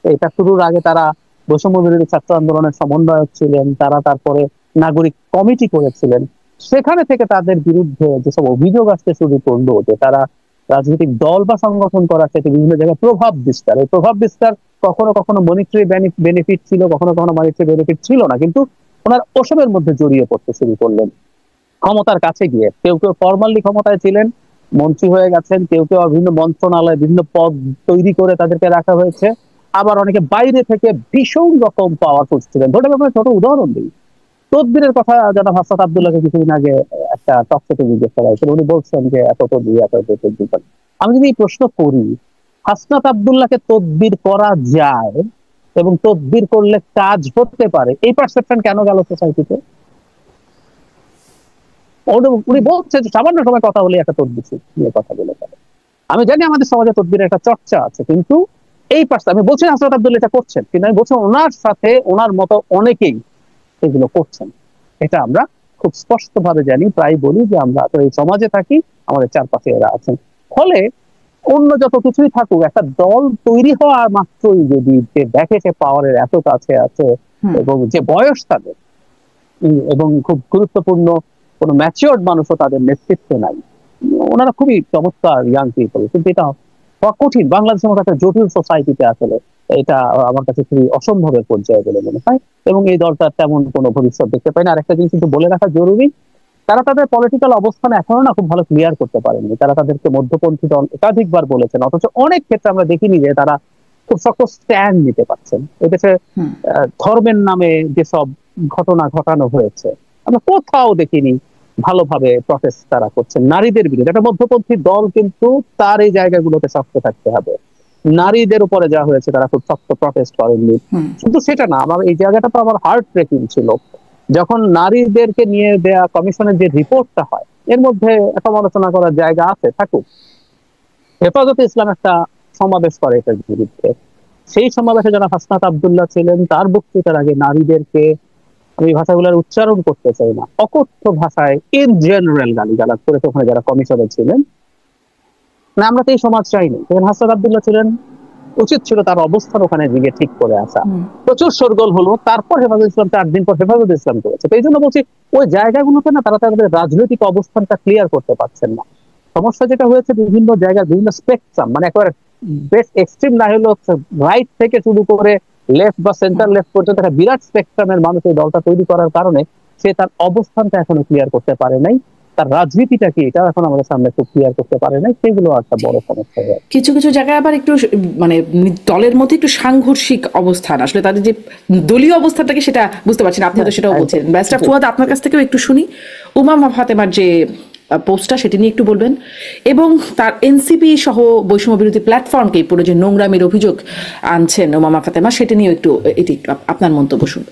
এটা শুরুর আগে তারা বৈষম্য বিরোধী ছাত্র আন্দোলনের সমন্বয়ক ছিলেন, তারা তারপরে নাগরিক কমিটি করেছিলেন। সেখানে থেকে তাদের বিরুদ্ধে যেসব অভিযোগ আসতে শুরু করলো যে তারা রাজনৈতিক দল বা সংগঠন করার ক্ষেত্রে বিভিন্ন জায়গায় প্রভাব বিস্তার, এই প্রভাব বিস্তার কখনো কখনো মনিটারি বেনিফিট ছিল, কখনো কখনো মনিটারি বেনিফিট ছিল না, কিন্তু ওনার ওসবের মধ্যে জড়িয়ে পড়তে শুরু করলেন। ক্ষমতার কাছে গিয়ে কেউ কেউ ফরমালি ক্ষমতায় ছিলেন, মন্ত্রী হয়ে গেছেন, কেউ কেউ বিভিন্ন মন্ত্রণালয়ে বিভিন্ন পদ তৈরি করে তাদেরকে রাখা হয়েছে, আবার অনেকে বাইরে থেকে ভীষণ রকম পাওয়ারফুল ছিলেন। ধরে আপনার ছোট উদাহরণ দিই, তদবিরের কথা যারা হাসনাত আব্দুল্লাহকে কিছুদিন আগে একটা টক শোতে জিজ্ঞেস করা হয়েছিল, উনি বলছেন যে এত তদবির এত তদবির। আমি যদি এই প্রশ্ন করি, হাসনাত আব্দুল্লাহকে তদবির করা যায় এবং তদবির করলে কাজ হতে পারে, এই পারসেপশন কেন গেল সোসাইটিতে? উনি বলছেন যে সামান্য সময় কথা বলে একটা তদবির নিয়ে কথা বলে পারে। আমি জানি আমাদের সমাজে তদবিরের একটা চর্চা আছে, কিন্তু এই পাশে আমি বলছি হাসনাত আব্দুল্লাহ এটা করছেন, কিন্তু আমি বলছি ওনার সাথে ওনার মতো অনেকেই এগুলো করছেন। এটা আমরা খুব স্পষ্ট ভাবে জানি, প্রায় বলি যে আমরা এই সমাজে থাকি, আমাদের চারপাশে এরা আছেন। ফলে অন্য যত কিছুই থাকুক, একটা দল তৈরি হওয়া মাত্রই যদি দেখে সে পাওয়ারের এত কাছে আছে এবং যে বয়স তাদের, এবং খুব গুরুত্বপূর্ণ কোনো ম্যাচিওর্ড মানুষও তাদের নেতৃত্বে নাই, ওনারা খুবই চমৎকার ইয়াং পিপল, কিন্তু এটা কঠিন বাংলাদেশের মতো একটা জটিল সোসাইটিতে আসলে এটা আমার কাছে খুবই অসম্ভবের পর্যায়ে বলে মনে হয়, এবং এই দলটার তেমন কোনো ভবিষ্যৎ দেখতে পাই না। আর একটা জিনিস কিন্তু বলে রাখা জরুরি, তারা তাদের পলিটিক্যাল অবস্থান এখনো না খুব ভালো ক্লিয়ার করতে পারেনি। তারা তাদেরকে মধ্যপন্থী দল একাধিকবার বলেছেন, অথচ অনেক ক্ষেত্রে আমরা দেখিনি যে তারা খুব শক্ত স্ট্যান্ড নিতে পারছেন। এদেশে ধর্মের নামে যেসব ঘটনা ঘটানো হয়েছে আমরা কোথাও দেখিনি ভালোভাবে প্রটেস্ট তারা করছেন নারীদের বিরুদ্ধে। একটা মধ্যপন্থী দল কিন্তু তার এই জায়গাগুলোতে শক্ত থাকতে হবে। নারীদের উপরে যা হয়েছে তারা খুব শক্ত প্রটেস্ট করেননি। শুধু সেটা না, আমার এই জায়গাটা তো আমার হার্ট ব্রেকিং ছিল যখন নারীদেরকে নিয়ে দেয়া কমিশনের যে রিপোর্টটা হয়, এর মধ্যে সমালোচনা করার জায়গা আছে, থাকুক। হেফাজতে ইসলাম একটা সমাবেশ করে এটার বিরুদ্ধে, সেই সমাবেশে যারা হাসনাত আব্দুল্লাহ ছিলেন তার বক্তৃতার আগে নারীদেরকে, আমি ভাষাগুলোর উচ্চারণ করতে চাই না, অকথ্য ভাষায় ইন জেনারেল গালিগালাজ করেছে ওখানে যারা কমিশনে ছিলেন। না, আমরা তো এই সমাজ চাইনি। হাসান আব্দুল্লাহ ছিলেন, উচিত ছিল তার অবস্থান ওখানে গিয়ে ঠিক করে আসা। প্রচুর শোরগোল হলো, তারপর হেফাজত ইসলাম 4 দিন পর হেফাজত ইসলাম করেছে। তো এই জন্য বলছি, ওই জায়গাগুলোতে না তারা তাদের রাজনৈতিক অবস্থানটা ক্লিয়ার করতে পারছেন না। সমস্যা যেটা হয়েছে, বিভিন্ন জায়গায় বিভিন্ন স্পেকট্রাম, মানে একেবারে বেশ এক্সট্রিম না হলেও রাইট থেকে শুরু করে লেফট বা সেন্টার লেফট পর্যন্ত একটা বিরাট স্পেকট্রামের মানুষ এই দলটা তৈরি করার কারণে সে তার অবস্থানটা এখনো ক্লিয়ার করতে পারে নাই। তার রাজনীতিটা কি, এটা এখন আমাদের সামনে খুব ক্লিয়ার করতে পারে নাই। সেগুলো একটা বড় সমস্যা হয়ে আছে। কিছু কিছু জায়গায় আবার একটু মানে দলের মধ্যে একটু সাংঘর্ষিক অবস্থান, আসলে তাদের যে দলীয় অবস্থানটাকে সেটা বুঝতে পারছি না। আপনি তো সেটাও বলছেন। ব্যারিস্টার ফুয়াদ, আপনার কাছ থেকেও একটু শুনি। উমামা ফাতেমার যে পোস্টটা, সেটি নিয়ে একটু বলবেন, এবং তার এনসিপি সহ বৈষম্য বিরোধী প্ল্যাটফর্মকে পুরো যে নোংরামির অভিযোগ আনছেন উমামা ফাতেমা, সেটা নিয়ে একটু এটি আপনার মন্তব্য শুনুন।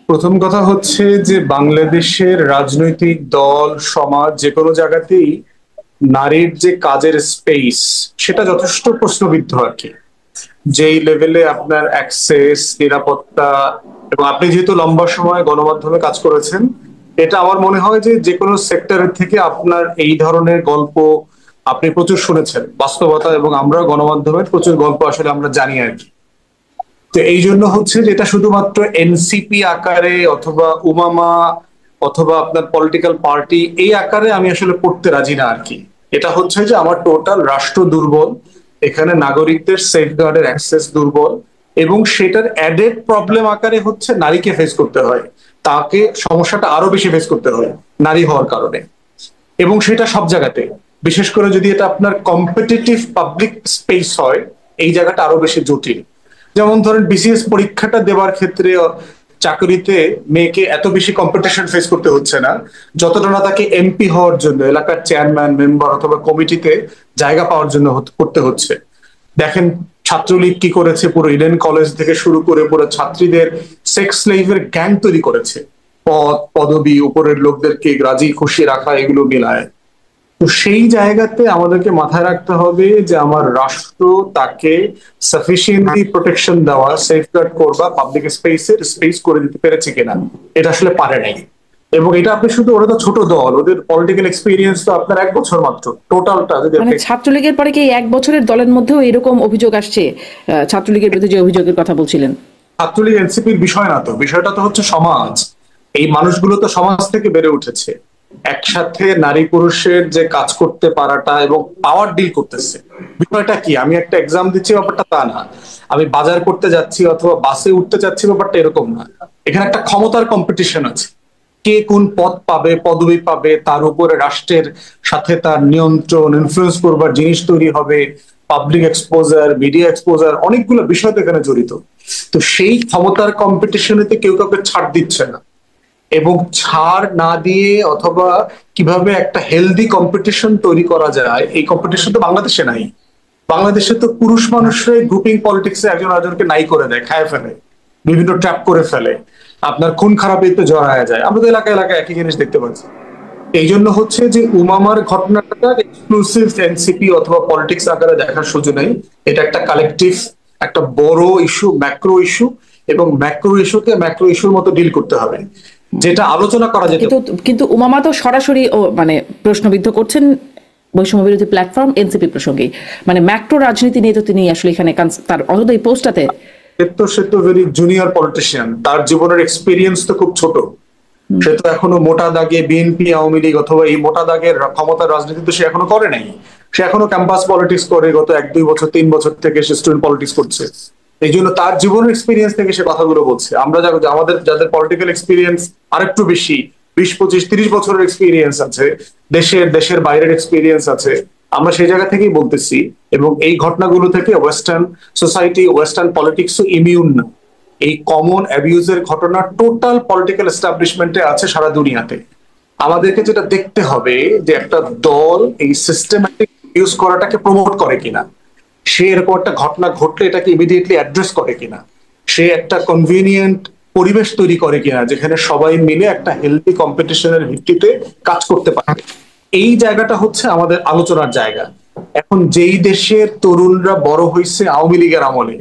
প্রথম কথা হচ্ছে যে বাংলাদেশের রাজনৈতিক দল, সমাজ, যে কোনো জায়গাতেই নারীর যে কাজের স্পেস, সেটা যথেষ্ট প্রশ্নবিদ্ধ আর কি। যেই লেভেলে আপনার অ্যাক্সেস, নিরাপত্তা, এবং আপনি যেহেতু লম্বা সময় গণমাধ্যমে কাজ করেছেন, এটা আমার মনে হয় যে যে কোনো সেক্টরের থেকে আপনার এই ধরনের গল্প আপনি প্রচুর শুনেছেন, বাস্তবতা, এবং আমরা গণমাধ্যমের প্রচুর গল্প আসলে আমরা জানি আর কি। তো এই জন্য হচ্ছে যে এটা শুধুমাত্র এনসিপি আকারে অথবা উমামা অথবা আপনার পলিটিক্যাল পার্টি এই আকারে আমি আসলে পড়তে রাজি না আর কি। এটা হচ্ছে যে আমার টোটাল রাষ্ট্র দুর্বল, এখানে নাগরিকদের সেফগার্ডের অ্যাক্সেস দুর্বল, এবং সেটার অ্যাডেড প্রবলেম আকারে হচ্ছে নারীকে ফেস করতে হয়, তাকে সমস্যাটা আরো বেশি ফেস করতে হয় নারী হওয়ার কারণে। এবং সেটা সব জায়গাতে, বিশেষ করে যদি এটা আপনার কম্পিটিটিভ পাবলিক স্পেস হয়, এই জায়গাটা আরো বেশি জটিল। যেমন ধরেন বিসিএস পরীক্ষাটা দেওয়ার ক্ষেত্রে চাকরিতে মেয়েকে এত বেশি কম্পিটিশন ফেস করতে হচ্ছে না, যতটা না তাকে এমপি হওয়ার জন্য, এলাকার চেয়ারম্যান, মেম্বার অথবা কমিটিতে জায়গা পাওয়ার জন্য করতে হচ্ছে। দেখেন ছাত্রলীগ কি করেছে, পুরো ইডেন কলেজ থেকে শুরু করে পুরো ছাত্রীদের সেক্স স্লেভের গ্যাং তৈরি করেছে, পদ পদবি, উপরের লোকদেরকে রাজি খুশি রাখা, এগুলো মিলায়। তো সেই জায়গাতে আমাদেরকে মাথায় রাখতে হবে যে আমার রাষ্ট্র তাকে সাফিসিয়েন্টলি প্রোটেকশন দেওয়া, সেফগার্ড করবা, পাবলিক স্পেসের স্পেস করে দিতে পেরেছে কিনা, এটা আসলে পারে নাই। এবং এটা আপনি শুধু, ওরা তো ছোট দল, ওদের পলিটিক্যাল এক্সপিরিয়েন্স তো আপনার 1 বছর মাত্র, টোটালটা যদি মানে ছাত্রলীগের পরে কি 1 বছরের দলের মধ্যেও এরকম অভিযোগ আসছে? ছাত্রলীগের বিরুদ্ধে যে অভিযোগের কথা বলছিলেন, ছাত্রলীগ এনসিপির বিষয় না তো, বিষয়টা তো হচ্ছে সমাজ। এই মানুষগুলো তো সমাজ থেকে বেড়ে উঠেছে, একসাথে নারী পুরুষের যে কাজ করতে পারাটা এবং পাওয়ার ডিল করতেছে। বিষয়টা কি, আমি একটা এক্সাম দিচ্ছি ব্যাপারটা তা না, আমি বাজার করতে যাচ্ছি অথবা বাসে উঠতে যাচ্ছি ব্যাপারটা এরকম না। এখানে একটা ক্ষমতার কম্পিটিশন আছে, কে কোন পদ পাবে, পদবি পাবে, তার উপরে রাষ্ট্রের সাথে তার নিয়ন্ত্রণ, ইনফ্লুয়েন্স করবার জিনিস তৈরি হবে, পাবলিক এক্সপোজার, মিডিয়া এক্সপোজার, অনেকগুলো বিষয় তো এখানে জড়িত। তো সেই ক্ষমতার কম্পিটিশনেতে কেউ কাউকে ছাড় দিচ্ছে না, এবং ছাড় না দিয়ে অথবা কিভাবে একটা হেলদি কম্পিটিশন তৈরি করা যায়, এই কম্পিটিশন তো বাংলাদেশে নাই। বাংলাদেশে তো পুরুষ মানুষরাই গ্রুপিং পলিটিক্সে একজন আরেকজনকে নাই করে দেয়, খায় ফেলে, বিভিন্ন ট্র্যাপ করে ফেলে, আপনার খুন খারাপিতে জড়ায় যায়। আমরা তো এলাকায় এলাকায় একই জিনিস দেখতে পাচ্ছি। এই জন্য হচ্ছে যে উমামার ঘটনাটা এক্সক্লুসিভ এনসিপি অথবা পলিটিক্স আকারে দেখার সুযোগ নেই। এটা একটা কালেকটিভ, একটা বড় ইস্যু, ম্যাক্রো ইস্যু, এবং ম্যাক্রো ইস্যুকে ম্যাক্রো ইস্যুর মতো ডিল করতে হবে, যেটা আলোচনা করা যেত। কিন্তু উমামা তো সরাসরি মানে প্রশ্নবিদ্ধ করছেন বৈষম্য বিরোধী প্ল্যাটফর্ম এনসিপি প্রসঙ্গে, মানে ম্যাক্রো রাজনীতি নিয়ে তো তিনি আসলে এখানে তার অন্তত এই পোস্টটাতে। সে তো ভেরি জুনিয়র পলিটিশিয়ান, তার জীবনের এক্সপিরিয়েন্স তো খুব ছোট। সে তো এখনো মোটা দাগে বিএনপি, আওয়ামী লীগ অথবা এই মোটা দাগের ক্ষমতার রাজনীতি তো সে এখনো করে নাই। সে এখনো ক্যাম্পাস পলিটিক্স করে, গত 1-2 বছর 3 বছর থেকে সে স্টুডেন্ট পলিটিক্স করছে। এই জন্য তার জীবনের এক্সপিরিয়েন্স থেকে সে কথাগুলো বলছে। আমরা আমাদের যাদের পলিটিক্যাল এক্সপিরিয়েন্স আরেকটু বেশি, 20-25-30 বছরের এক্সপিরিয়েন্স আছে, দেশের বাইরের এক্সপিরিয়েন্স আছে, আমরা সেই জায়গা থেকেই বলতেছি। এবং এই ঘটনাগুলো থেকে ওয়েস্টার্ন সোসাইটি, ওয়েস্টার্ন পলিটিক্সও ইমিউন না। এই কমন অ্যাবিউজের ঘটনা টোটাল পলিটিক্যাল এস্টাবলিশমেন্টে আছে সারা দুনিয়াতে। আমাদেরকে যেটা দেখতে হবে যে একটা দল এই সিস্টেম্যাটিক ইউজ করাটাকে প্রমোট করে কিনা, সে এরকম একটা ঘটনা ঘটলে এটাকে ইমিডিয়েটলি অ্যাড্রেস করে কিনা, সে একটা কনভিনিয়েন্ট পরিবেশ তৈরি করে কিনা যেখানে সবাই মিলে একটা হেলদি কম্পিটিশনের ভিত্তিতে কাজ করতে পারে। এই জায়গাটা হচ্ছে আমাদের আলোচনার জায়গা। এখন যেই দেশের তরুণরা বড় হয়েছে আওয়ামী লীগের আমলে,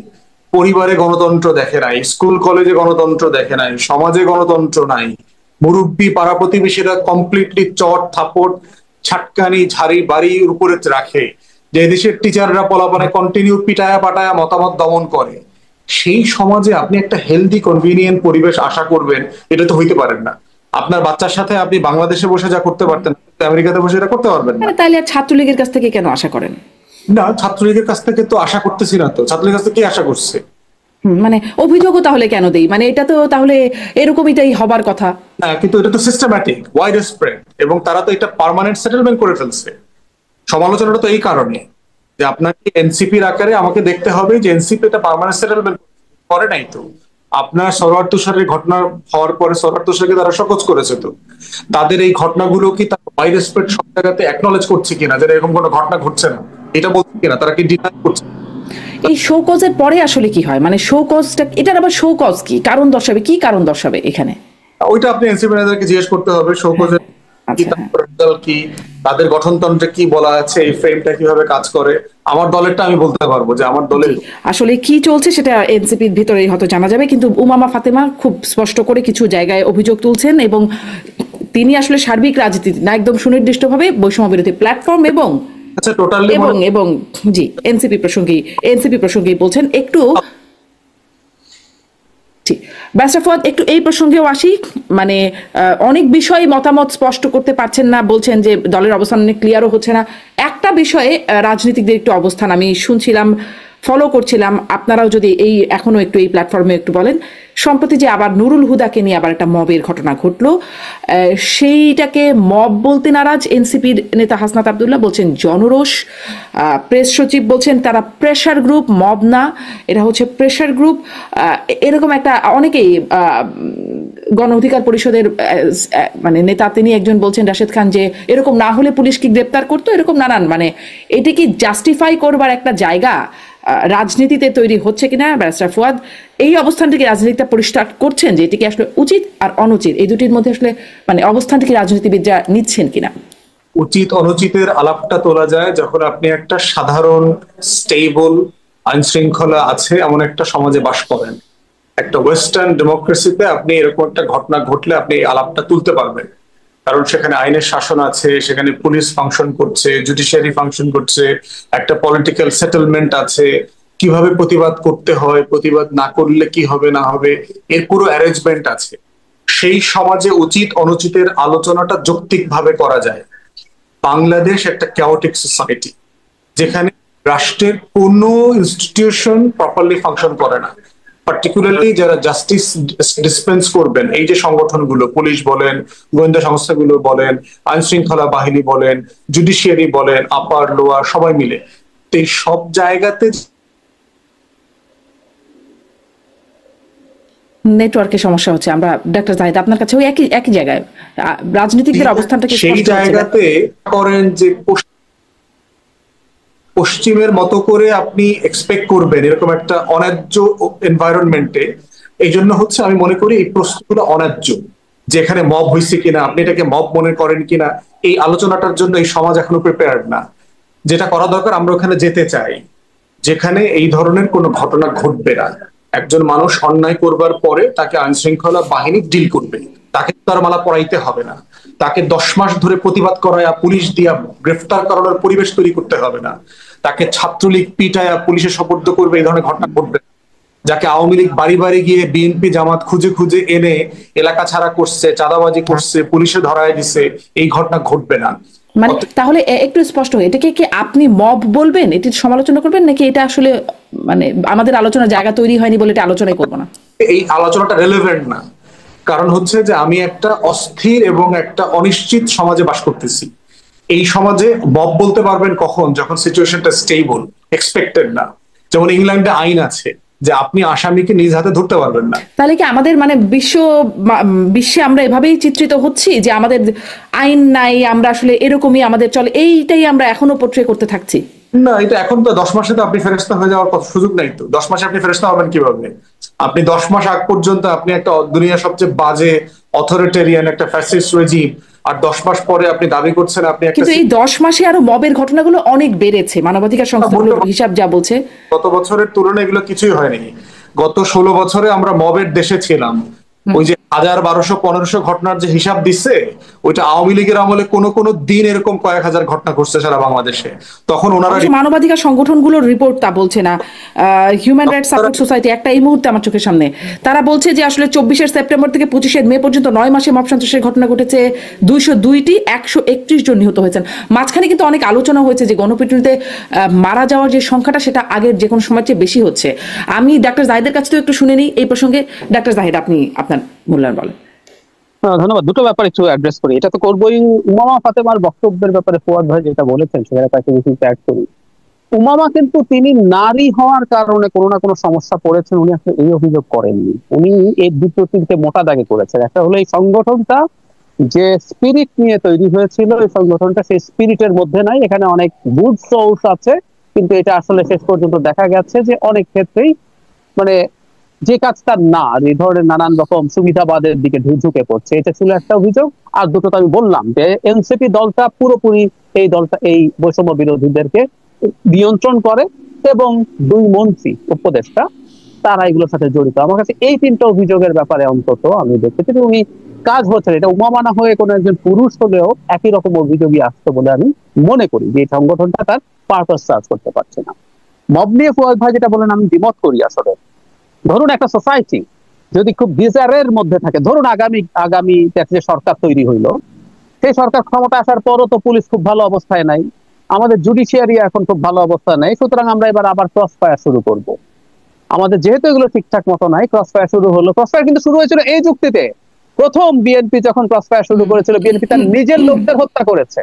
পরিবারে গণতন্ত্র দেখে নাই, স্কুল কলেজে গণতন্ত্র দেখে নাই, সমাজে গণতন্ত্র নাই, মুরব্বী পাড়া প্রতিবেশীরা কমপ্লিটলি চট থাপড় ছাটকানি ঝাড়ি বাড়ির উপরে রাখে, যে দেশের টিচাররা পোলাপানে কন্টিনিউ পিটায়া পাটায়া মতামত দমন করে, সেই সমাজে আপনি একটা হেলদি কনভিনিয়েন্ট পরিবেশ আশা করবেন, এটা তো হইতে পারেন না। আপনার বাচ্চার সাথে আপনি বাংলাদেশে বসে যা করতে পারতেন আমেরিকাতে বসে এটা করতে পারবেন না। তাহলে আর ছাত্রলীগের কাছ থেকে কেন আশা করেন? না, ছাত্রলীগের কাছ থেকে তো আশা করতেছি না। তো ছাত্রলীগের কাছ থেকে কি আশা করছে? মানে অভিযোগও তাহলে কেন দেই? মানে এটা তো তাহলে এরকমইটাই হবার কথা। কিন্তু এটা তো সিস্টেম্যাটিক, ওয়াইড স্প্রেড, এবং তারা তো এটা পার্মানেন্ট সেটেলমেন্ট করে ফেলছে। সমালোচনাটা তো এই কারণে যে আপনাকে এনসিপির আকারে আমাকে দেখতে হবে যে এনসিপি এটা পার্মানেন্ট সেটেলমেন্ট করে নাই। তো আপনার সরওয়ার তুষারের ঘটনা হওয়ার পরে সরওয়ার তুষারকে তারা শোকজ করেছে। তো তাদের এই ঘটনাগুলো কি তারা ওয়াইড স্প্রেড সব জায়গাতে অ্যাকনলেজ করছে কিনা যে এরকম কোনো ঘটনা ঘটছে না, এটা বলছে কিনা, তারা কি ডিনাই করছে? এই শো কজের পরে আসলে কি হয়? মানে শো কজটা, এটার আবার শো কজ কি কারণ দর্শাবে, কি কারণ দর্শাবে এখানে? ওইটা আপনি এনসিপি ম্যানেজারকে জিজ্ঞেস করতে হবে। শোকজের কি, কি তাদের গঠনতন্ত্রে কি বলা আছে, এই ফ্রেমটা কিভাবে কাজ করে। আমার দলেরটা আমি বলতে পারবো যে আমার দলের আসলে কি চলছে সেটা এনসিপির ভিতরেই হয়তো জানা যাবে, কিন্তু উমামা ফাতেমা খুব স্পষ্ট করে কিছু জায়গায় অভিযোগ তুলছেন, এবং তিনি আসলে সার্বিক রাজনীতি না, একদম সুনির্দিষ্টভাবে বৈষম্য বিরোধী প্ল্যাটফর্ম এবং আচ্ছা টোটালি এবং জি এনসিপি প্রসঙ্গেই বলছেন। একটু ব্যারিস্টার ফুয়াদ, একটু এই প্রসঙ্গেও আসি। মানে অনেক বিষয়ে মতামত স্পষ্ট করতে পারছেন না, বলছেন যে দলের অবস্থান অনেক ক্লিয়ারও হচ্ছে না। একটা বিষয়ে রাজনীতিকদের একটু অবস্থান আমি শুনছিলাম, ফলো করছিলাম, আপনারাও যদি এই এখনো একটু এই প্ল্যাটফর্মে একটু বলেন। সম্প্রতি যে আবার নুরুল হুদাকে নিয়ে আবার একটা মবের ঘটনা ঘটলো, সেইটাকে মব বলতে নারাজ এনসিপির নেতা হাসনাত আব্দুল্লাহ, বলছেন জনরোষ। প্রেস সচিব বলছেন তারা প্রেশার গ্রুপ, মব না, এটা হচ্ছে প্রেশার গ্রুপ। এরকম একটা অনেকেই গণ অধিকার পরিষদের মানে নেতা তিনি একজন বলছেন, রাশেদ খান, যে এরকম না হলে পুলিশ কি গ্রেপ্তার করতো, এরকম নানান। মানে এটি কি জাস্টিফাই করবার একটা জায়গা রাজনীতিতে তৈরি হচ্ছে কিনা? ব্যারিস্টার ফুয়াদ, এই অবস্থানটিকে রাজনীতিটা পরিষ্কার করছেন যে এটিকে আসলে উচিত আর অনুচিত, এই দুটির মধ্যে আসলে মানে অবস্থানটিকে রাজনীতিবিদরা নিচ্ছেন কিনা? উচিত অনুচিতের আলাপটা তোলা যায় যখন আপনি একটা সাধারণ স্টেবল আইন শৃঙ্খলা আছে এমন একটা সমাজে বাস করেন। একটা ওয়েস্টার্ন ডেমোক্রেসিতে আপনি এরকম একটা ঘটনা ঘটলে আপনি এই আলাপটা তুলতে পারবেন, কারণ সেখানে আইনের শাসন আছে, সেখানে পুলিশ ফাংশন করছে, জুডিশিয়ারি ফাংশন করছে, একটা পলিটিক্যাল সেটেলমেন্ট আছে, কিভাবে প্রতিবাদ করতে হয়, প্রতিবাদ না করলে কি হবে না হবে, এর পুরো অ্যারেঞ্জমেন্ট আছে। সেই সমাজে উচিত অনুচিতের আলোচনাটা যৌক্তিকভাবে করা যায়। বাংলাদেশ একটা ক্যাওটিক সোসাইটি, যেখানে রাষ্ট্রের কোনো ইনস্টিটিউশন প্রপারলি ফাংশন করে না। পার্টিকুলারলি যারা জাস্টিস ডিসপেন্স করবেন, এই যে সংগঠনগুলো, পুলিশ বলেন, গোয়েন্দা সংস্থাগুলো বলেন, আইন শৃঙ্খলা বাহিনী বলেন, জুডিশিয়ারি বলেন, আপার লোয়ার সবাই মিলে, তো এই সব জায়গাতে নেটওয়ার্কের সমস্যা হচ্ছে। আমরা ডাক্তার জাহিদ আপনার কাছে ওই একই জায়গায় রাজনীতিকদের অবস্থানটা কি সেই জায়গাতে করেন যে পশ্চিমের মতো করে আপনি এক্সপেক্ট করবেন এরকম একটা অন্যায্য এনভায়রনমেন্টে। এই জন্য হচ্ছে আমি মনে করি এই প্রশ্নগুলো অন্যায্য, যেখানে মব হয়েছে কিনা, আপনি এটাকে মব মনে করেন কিনা, এই আলোচনাটার জন্য এই সমাজ এখনো প্রিপেয়ার্ড না। যেটা করা দরকার, আমরা ওখানে যেতে চাই যেখানে এই ধরনের কোনো ঘটনা ঘটবে না। একজন মানুষ অন্যায় করবার পরে তাকে আইন শৃঙ্খলা বাহিনী ডিল করবে, তাকে তার মালা পরাইতে হবে না, তাকে 10 মাস ধরে প্রতিবাদ করায়া পুলিশ দিয়া গ্রেফতার করানোর পরিবেশ তৈরি করতে হবে না, তাকে ছাত্রলীগ পিটায়া পুলিশে সোপর্দ করবে, এই ধরনের ঘটনা ঘটবে। যাকে আওয়ামী লীগ বাড়ি বাড়ি গিয়ে বিএনপি জামাত খুঁজে খুঁজে এনে এলাকা ছাড়া করছে, চাঁদাবাজি করছে, পুলিশে ধরায় দিছে, এই ঘটনা ঘটবে না। মানে তাহলে একটু স্পষ্ট হয়, এটাকে কি আপনি মব বলবেন, এটির সমালোচনা করবেন, নাকি এটা আসলে মানে আমাদের আলোচনার জায়গা তৈরি হয়নি বলে এটা আলোচনাই করবো না? এই আলোচনাটা রেলেভেন্ট না, কারণ হচ্ছে যে আমি একটা অস্থির এবং একটা অনিশ্চিত সমাজে বাস করতেছি। এই সমাজে মব বলতে পারবেন কখন? যখন সিচুয়েশনটা স্টেবল, এক্সপেক্টেড না। যেমন ইংল্যান্ডে আইন আছে যে আপনি আসামিকে নিজ হাতে ধরতে পারবেন না। তাহলে কি আমাদের মানে বিশ্বে আমরা এভাবেই চিত্রিত হচ্ছি যে আমাদের আইন নাই, আমরা আসলে এরকমই আমাদের চলে, এইটাই আমরা এখনো পোট্রে করতে থাকছি? না, এটা এখন তো 10 মাসে তো আপনি ফেরেশতা হয়ে যাওয়ার কথা, সুযোগ নাই তো। 10 মাসে আপনি ফেরেশতা হবেন কিভাবে? আপনি 10 মাস আগ পর্যন্ত আপনি একটা দুনিয়ার সবচেয়ে বাজে অথরিটেরিয়ান একটা ফ্যাসিস্ট রেজিম, আর 10 মাস পরে আপনি দাবি করছেন আপনি একটা। কিন্তু এই 10 মাসে আরো মবের ঘটনাগুলো অনেক বেড়েছে, মানবাধিকার সংস্থাগুলোর হিসাব যা বলছে। গত বছরের তুলনায় এগুলো কিছুই হয়নি। গত 16 বছরে আমরা মবের দেশে ছিলাম, ওই যে 1000, 1200, 1500 ঘটনার যে হিসাব দিচ্ছে, ওইটা আওয়ামী লীগের আমলে কোন কোন দিন এরকম কয়েক হাজার ঘটনা ঘটছে সারা বাংলাদেশে। তখন ওনারা অবশ্য মানবাধিকার সংগঠনগুলোর রিপোর্ট তা বলছে না। হিউম্যান রাইটস সাপোর্ট সোসাইটি একটা এই মুহূর্তে আমার চোখের সামনে, তারা বলছে যে আসলে 24শে সেপ্টেম্বর থেকে 25শে মে পর্যন্ত 9 মাসে মব সন্ত্রাসের ঘটনা ঘটেছে 202টি, 131 জন নিহত হয়েছেন। মাঝখানে কিন্তু অনেক আলোচনা হয়েছে যে গণপিটুনিতে মারা যাওয়ার যে সংখ্যাটা সেটা আগের যে কোনো সময়ের চেয়ে বেশি হচ্ছে। আমি ডাক্তার জাহিদের কাছ থেকে একটু শুনে নিই এই প্রসঙ্গে। ডাক্তার জাহিদ, আপনি আপনার মূল্যায়ন বলেন। ধন্যবাদ। দুটো ব্যাপার একটু অ্যাড্রেস করি, এটা তো করবোই। উমামা ফাতেমার বক্তব্যের ব্যাপারে ফুয়াদ ভাই যেটা বলেছেন সেখানে তাকে বেশি অ্যাড করি। উমামা কিন্তু তিনি নারী হওয়ার কারণে কোনো না কোনো সমস্যা পড়েছেন, উনি আসলে এই অভিযোগ করেননি। উনি এই দুটো তিনটে মোটা দাগে করেছেন। একটা হলো এই সংগঠনটা যে স্পিরিট নিয়ে তৈরি হয়েছিল, এই সংগঠনটা সেই স্পিরিটের মধ্যে নাই। এখানে অনেক গুড সোর্স আছে, কিন্তু এটা আসলে শেষ পর্যন্ত দেখা গেছে যে অনেক ক্ষেত্রেই মানে যে কাজটা না, এই ধরনের নানান রকম সুবিধাবাদের দিকে ঝুঁকে পড়ছে, এটা ছিল একটা অভিযোগ। আর দুটো তো আমি বললাম যে এনসিপি দলটা পুরোপুরি এই বৈষম্য বিরোধীদেরকে নিয়ন্ত্রণ করে এবং 2 মন্ত্রী উপদেষ্টা তারা এগুলোর সাথে জড়িত। আমার কাছে এই 3টা অভিযোগের ব্যাপারে অন্তত আমি দেখেছি যে উনি কাজ হচ্ছে না। এটা উমামা না হয়ে কোনো একজন পুরুষ হলেও একই রকম অভিযোগই আসতো বলে আমি মনে করি যে এই সংগঠনটা তার পারপাস সার্ভ করতে পারছে না। মব নিয়ে ফুয়াদ ভাই যেটা বলেন আমি দ্বিমত করি। আসলে ধরুন একটা সোসাইটি যদি খুব ডিজায়ারের মধ্যে থাকে, ধরুন আগামী যে সরকার তৈরি হইলো, সেই সরকার ক্ষমতা আসার পরও তো পুলিশ খুব ভালো অবস্থায় নাই, আমাদের জুডিশিয়ারি এখন খুব ভালো অবস্থায় নাই, সুতরাং আমরা এবার আবার ক্রস ফায়ার শুরু করব। আমাদের যেহেতু এগুলো ঠিকঠাক মতো নাই, ক্রস ফায়ার শুরু হলো। ক্রস ফায়ার কিন্তু শুরু হয়েছিল এই যুক্তিতে, প্রথম বিএনপি যখন ক্রস ফায়ার শুরু করেছিল, বিএনপি তার নিজের লোকদের হত্যা করেছে।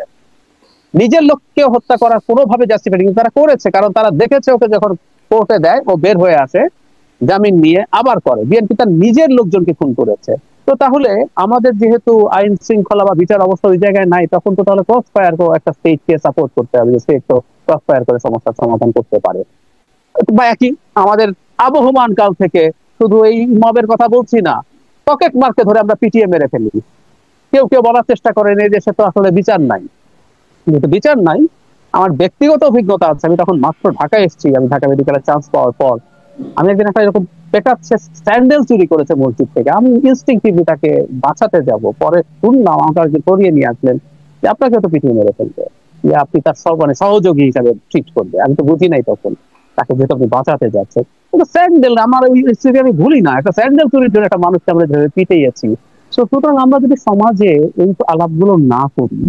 নিজের লোককে হত্যা করার কোনোভাবে জাস্টিফাই কিন্তু তারা করেছে, কারণ তারা দেখেছে ওকে যখন কোর্টে দেয় ও বের হয়ে আসে জামিন নিয়ে আবার করে। বিএনপি তার নিজের লোকজনকে খুন করেছে। তো তাহলে আমাদের যেহেতু আইন শৃঙ্খলা বা বিচার অবস্থা ওই জায়গায় নাই, তখন তো তাহলে ক্রস ফায়ার একটা স্টেটকে সাপোর্ট করতে হবে, স্টেট তো ক্রস ফায়ার করে সমস্যার সমাধান করতে পারে। বা একই আমাদের আবহমান কাল থেকে, শুধু এই মবের কথা বলছি না, পকেট মারকে ধরে আমরা পিটিয়ে মেরে ফেলি। কেউ কেউ বলার চেষ্টা করেন এই দেশে তো আসলে বিচার নাই। যেহেতু বিচার নাই, আমার ব্যক্তিগত অভিজ্ঞতা আছে। আমি তখন মাত্র ঢাকায় এসেছি, আমি ঢাকা মেডিকেলের চান্স পাওয়ার পর আমি একদিন একটা এরকম পেটাচ্ছে স্যান্ডেল চুরি করেছে মসজিদ থেকে। আমি ইনস্টিংক্টিভলি তাকে বাঁচাতে যাব, পরে শুনলাম আমাকে করিয়ে নিয়ে আসলেন যে আপনাকে তো পিটিয়ে মেরে ফেলবে, যে আপনি তার সহযোগী হিসাবে ট্রিট করবে। আমি তো বুঝি নাই তখন তাকে, যেহেতু আপনি বাঁচাতে যাচ্ছেন। কিন্তু স্যান্ডেল আমার ওই স্মৃতি আমি ভুলি না, একটা স্যান্ডেল চুরির জন্য একটা মানুষকে আমরা পিটেয়েছি। সুতরাং আমরা যদি সমাজে এই আলাপগুলো না করি,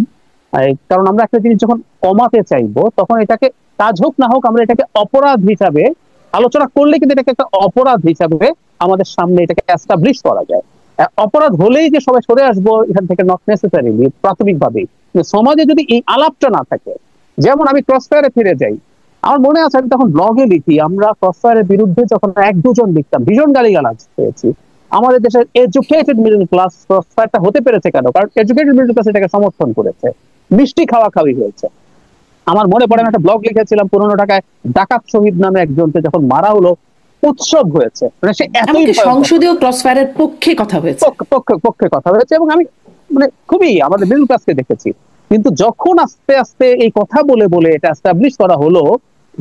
কারণ আমরা একটা জিনিস যখন কমাতে চাইবো তখন এটাকে কাজ হোক না হোক আমরা এটাকে অপরাধ হিসাবে আলোচনা করলে কিন্তু এটাকে একটা অপরাধ হিসাবে আমাদের সামনে এটাকে এস্টাবলিশ করা যায়। অপরাধ হলেই যে সবাই সরে আসবো এখান থেকে নট নেসেসারিলি, প্রাথমিকভাবেই। সমাজে যদি এই আলাপটা না থাকে, যেমন আমি ক্রসফায়ারে ফিরে যাই, আমার মনে আছে আমি তখন ব্লগে লিখি, আমরা ক্রসফায়ারের বিরুদ্ধে যখন 1-2 জন লিখতাম, ভীষণ গালিগালাজ পেয়েছি। আমাদের দেশের এডুকেটেড মিডল ক্লাস ক্রসফায়ারটা হতে পেরেছে কেন? কারণ এডুকেটেড মিডল ক্লাস এটাকে সমর্থন করেছে, মিষ্টি খাওয়াখাওয়ি হয়েছে। আমার মনে পড়ে আমি একটা ব্লগ লিখেছিলাম, পুরনো ঢাকায় ডাকাত শহীদ নামে একজনকে যখন মারা হলো, উৎসব হয়েছে। মানে সে এতই সংসদীয় ক্রসফায়ারের পক্ষে কথা হয়েছে, পক্ষে কথা হয়েছে, এবং আমি মানে খুবই আমাদের মিডল ক্লাসকে দেখেছি। কিন্তু যখন আস্তে আস্তে এই কথা বলে বলে এটা এস্টাবলিশ করা হলো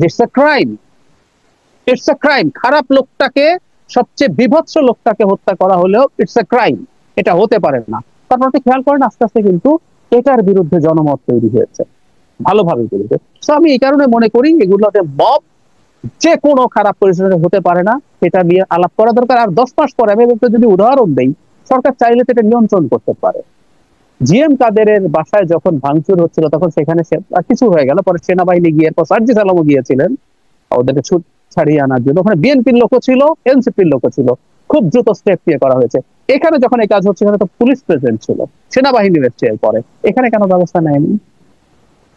যে ইটস আ ক্রাইম, খারাপ লোকটাকে, সবচেয়ে বিভৎস লোকটাকে হত্যা করা হলেও ইটস আ ক্রাইম, এটা হতে পারে না। তারপর আপনি খেয়াল করেন আস্তে আস্তে কিন্তু এটার বিরুদ্ধে জনমত তৈরি হয়েছে, ভালোভাবে তৈরি। তো আমি এই কারণে মনে করি এগুলোতে মব যে কোনো খারাপ পরিস্থিতি হতে পারে না, এটা নিয়ে আলাপ করা দরকার। আর 10 মাস পরে আমি যদি উদাহরণ দেই, সরকার চাইলে এটা নিয়ন্ত্রণ করতে পারে। জিএম কাদেরের বাসায় যখন ভাঙচুর হচ্ছিল তখন সেখানে কিছু হয়ে গেল, পরে সেনাবাহিনী গিয়ে সার্জিস আলমও গিয়েছিলেন ওদেরকে ছুট ছাড়িয়ে আনার জন্য। ওখানে বিএনপির লোকও ছিল, এনসিপির লোকও ছিল, খুব দ্রুত স্টেপ নিয়ে করা হয়েছে। এখানে যখন এই কাজ হচ্ছে, এখানে তো পুলিশ প্রেজেন্ট ছিল, সেনাবাহিনী এসছে এরপরে, এখানে কেন ব্যবস্থা নেয়নি?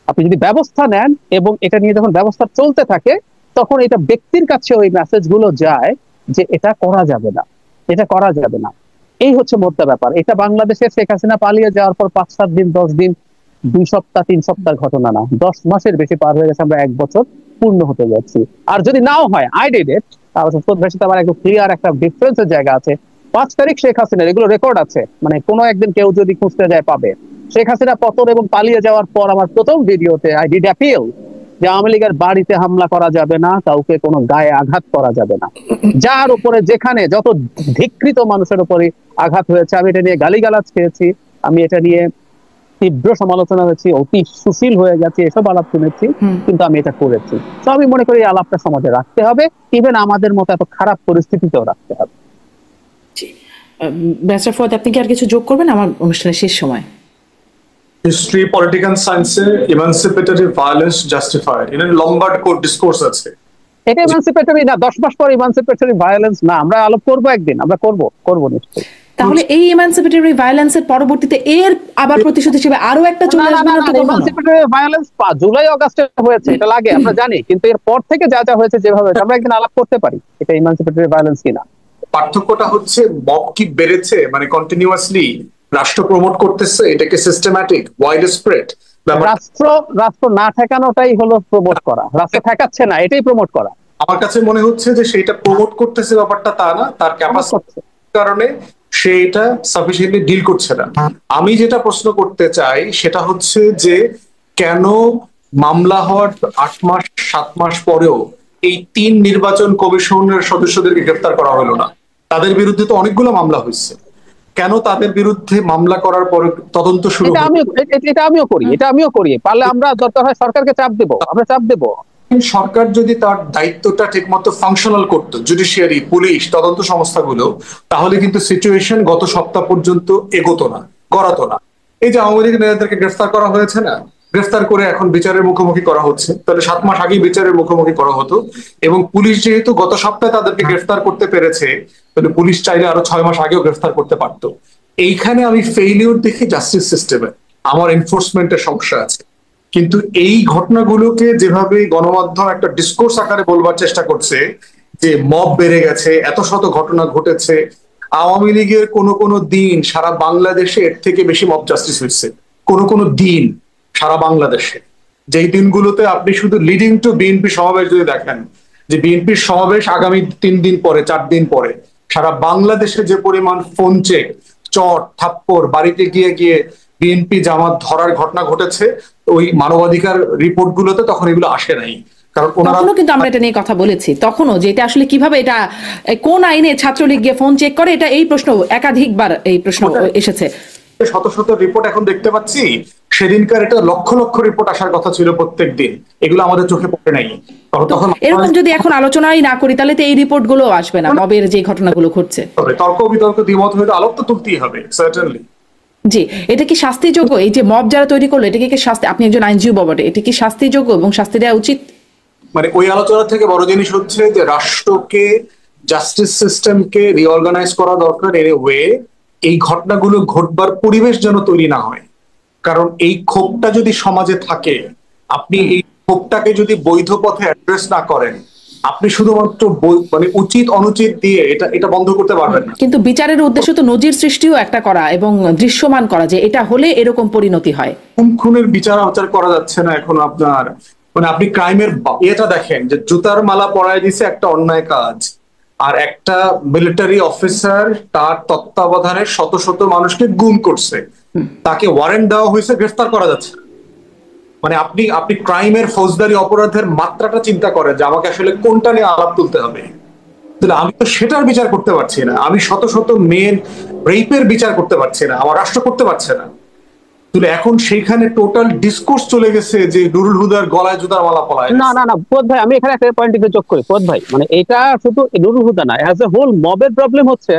আপনি যদি ব্যবস্থা নেন এবং এটা নিয়ে যখন ব্যবস্থা চলতে থাকে, তখন এটা ব্যক্তির কাছে ওই মেসেজ গুলো যায় যে এটা করা যাবে না, এটা করা যাবে না। এই হচ্ছে মোদ্দা ব্যাপার। এটা বাংলাদেশে শেখ হাসিনা পালিয়ে যাওয়ার পর 5-7 দিন, 10 দিন, 2 সপ্তাহ, 3 সপ্তাহের ঘটনা না, 10 মাসের বেশি পার হয়ে গেছে, আমরা 1 বছর পূর্ণ হতে যাচ্ছি। আর যদি নাও হয় আই ডিড ইট, আমার একটু ক্লিয়ার একটা ডিফারেন্সের জায়গা আছে। 5 তারিখ শেখ হাসিনার এগুলো রেকর্ড আছে, মানে কোনো একদিন কেউ যদি খুঁজতে যায় পাবে। শেখ হাসিনা পতন এবং পালিয়ে যাওয়ার পর আমার প্রথম ভিডিওতে আই ডিড অ্যাপিল যে আওয়ামী লীগের বাড়িতে হামলা করা যাবে না, কাউকে কোনো গায়ে আঘাত করা যাবে না, যার উপরে যেখানে যত ধিকৃত মানুষের উপরে আঘাত হয়েছে, আমি এটা নিয়ে গালিগালাজ খেয়েছি, আমি এটা নিয়ে তীব্র সমালোচনা হয়েছি, অতি সুশীল হয়ে গেছে, এসব আলাপ শুনেছি, কিন্তু আমি এটা করেছি। তো আমি মনে করি এই আলাপটা সমাজে রাখতে হবে, ইভেন আমাদের মতো এত খারাপ পরিস্থিতিতেও রাখতে হবে। ব্যারিস্টার ফুয়াদ, আপনি কি আর কিছু যোগ করবেন? আমার অনুষ্ঠানের শেষ সময়। হিস্ট্রি, পলিটিক্যাল সায়েন্সে ইমানসিপেটরি ভায়োলেন্স জাস্টিফাইড, এটা লম্বার্ড কোড ডিসকোর্স আছে। এটা ইমানসিপেটরি না, 10 মাস পর ইমানসিপেটরি ভায়োলেন্স না, আমরা আলাপ করবো একদিন, আমরা করবো নিশ্চয়ই। তাহলে এই ইমানসিপেটরি ভায়োলেন্সের পরবর্তীতে এর আবার প্রতিশোধ হিসেবে আরো একটা চলে আসবে না তো? ইমানসিপেটরি ভায়োলেন্স জুলাই আগস্টে হয়েছে, এটা লাগে আমরা জানি, কিন্তু এর পর থেকে যা যা হয়েছে যেভাবে, আমরা একদিন আলাপ করতে পারি এটা ইমানসিপেটরি ভায়োলেন্স কিনা। পার্থক্যটা হচ্ছে মব কি বেড়েছে, মানে কন্টিনিউয়াসলি রাষ্ট্র প্রমোট করতেছে, এটাকে সিস্টেম্যাটিক ওয়াইড স্প্রেড। রাষ্ট্র না ঠেকানোটাই হলো প্রমোট করা, রাষ্ট্র ঠেকাচ্ছে না এটাই প্রমোট করা। আমার কাছে মনে হচ্ছে যে সেইটা প্রমোট করতেছে ব্যাপারটা তা না, তার ক্যাপাসিটির কারণে সেইটা সাফিসিয়েন্টলি ডিল করছে না। আমি যেটা প্রশ্ন করতে চাই সেটা হচ্ছে যে কেন মামলা হওয়ার 8 মাস 7 মাস পরেও এই 3 নির্বাচন কমিশনের সদস্যদেরকে গ্রেফতার করা হলো না? তাদের বিরুদ্ধে তো অনেকগুলো মামলা হয়েছে, কেন তাদের বিরুদ্ধে মামলা করার পরে তদন্ত শুরু? এটা আমিও করি, পারলে আমরা দরকার হয় সরকারকে চাপ দেব, আমরা চাপ দেব। সরকার যদি তার দায়িত্বটা ঠিকমতো ফাংশনাল করতো, জুডিশিয়ারি, পুলিশ, তদন্ত সংস্থাগুলো, তাহলে কিন্তু সিচুয়েশন গত সপ্তাহ পর্যন্ত এগোতো না, গড়াতো না। এই যে আওয়ামী লীগ নেতাদেরকে গ্রেফতার করা হয়েছে না, গ্রেফতার করে এখন বিচারের মুখোমুখি করা হচ্ছে, তাহলে 7 মাস আগেই বিচারের মুখোমুখি করা হতো। এবং পুলিশ যেহেতু গত সপ্তাহে তাদেরকে গ্রেফতার করতে পেরেছে, তাহলে পুলিশ চাইলে আরো 6 মাস আগেও গ্রেফতার করতে পারতো। এইখানে আমি ফেইলিউর দেখি জাস্টিস সিস্টেমে, আমার এনফোর্সমেন্টের সমস্যা আছে। কিন্তু এই ঘটনাগুলোকে যেভাবে গণমাধ্যম একটা ডিসকোর্স আকারে বলবার চেষ্টা করছে যে মব বেড়ে গেছে, এত শত ঘটনা ঘটেছে, আওয়ামী লীগের কোনো দিন সারা বাংলাদেশে এর থেকে বেশি মব জাস্টিস হয়েছে। কোনো দিন সারা বাংলাদেশে, যেই দিনগুলোতে আপনি শুধু লিডিং টু বিএনপি সমাবেশ যদি দেখেন, যে বিএনপির সমাবেশ আগামী 3 দিন পরে 4 দিন পরে সারা বাংলাদেশে যে পরিমাণ ফোন চেক, চট থাপ্পড়, বাড়িতে গিয়ে গিয়ে বিএনপি জামাত ধরার ঘটনা ঘটেছে, ওই মানবাধিকার রিপোর্ট গুলোতে তখন এগুলো আসে নাই। কারণ তখনও কিন্তু আমরা এটা নিয়ে কথা বলেছি, তখনও যে এটা আসলে কিভাবে, এটা কোন আইনে ছাত্রলীগ গিয়ে ফোন চেক করে, এটা এই প্রশ্ন একাধিকবার এই প্রশ্ন এসেছে। শত শত রিপোর্ট এখন দেখতে পাচ্ছি, সেদিনকার এটা লক্ষ লক্ষ রিপোর্ট আসার কথা ছিল প্রত্যেক দিন, এগুলো আমাদের চোখে পড়ে নাই। তখন এরকম যদি এখন আলোচনাই না করি তাহলে তো এই রিপোর্ট গুলো আসবে না, মবের যে ঘটনাগুলো ঘটছে। তর্ক বিতর্ক দ্বিমত হয়তো আলোক তো তুলতেই হবে, সার্টেনলি। জি, এটা কি শাস্তিযোগ্য? এই যে মব যারা তৈরি করলো, এটা কি শাস্তি? আপনি একজন আইনজীবী বটে, এটা কি শাস্তিযোগ্য এবং শাস্তি দেওয়া উচিত? মানে ওই আলোচনা থেকে বড় জিনিস হচ্ছে যে রাষ্ট্রকে, জাস্টিস সিস্টেমকে রিঅর্গানাইজ করা দরকার এর ওয়ে, এই ঘটনাগুলো ঘটবার পরিবেশ যেন তৈরি না হয়। কারণ এই ক্ষোভটা যদি সমাজে থাকে, আপনি এই ক্ষোভটাকে যদি বৈধ পথে অ্যাড্রেস না করেন, আপনি শুধুমাত্র মানে উচিত অনুচিত দিয়ে এটা বন্ধ করতে পারবেন না। কিন্তু বিচারের উদ্দেশ্য তো নজির সৃষ্টিও একটা করা এবং দৃশ্যমান করা, যে এটা হলে এরকম পরিণতি হয়। খুনের বিচার আচার করা যাচ্ছে না এখন আপনার, মানে আপনি ক্রাইমের এটা দেখেন যে জুতার মালা পরায় দিছে একটা অন্যায় কাজ, আর একটা মিলিটারি অফিসার তার তত্ত্বাবধানে শত শত মানুষকে গুম করছে, তাকে ওয়ারেন্ট দেওয়া হয়েছে, গ্রেফতার করা যাচ্ছে। মানে আপনি ক্রাইমের ফৌজদারি অপরাধের মাত্রাটা চিন্তা করেন যে আমাকে আসলে কোনটা নিয়ে আলাপ তুলতে হবে। তাহলে আমি তো সেটার বিচার করতে পারছি না, আমি শত শত মেয়ের রেপের বিচার করতে পারছি না, আমার রাষ্ট্র করতে পারছে না। তাহলে এখন সেইখানে টোটাল ডিসকোর্স চলে গেছে যে নুরুল হুদার গলায় জুতার মালা পলায়। না ফুয়াদ ভাই, আমি এখানে একটা পয়েন্ট যোগ করি। ফুয়াদ ভাই, মানে এটা শুধু নুরুল হুদা না, অ্যাজ এ হোল মবের প্রবলেম হচ্ছে,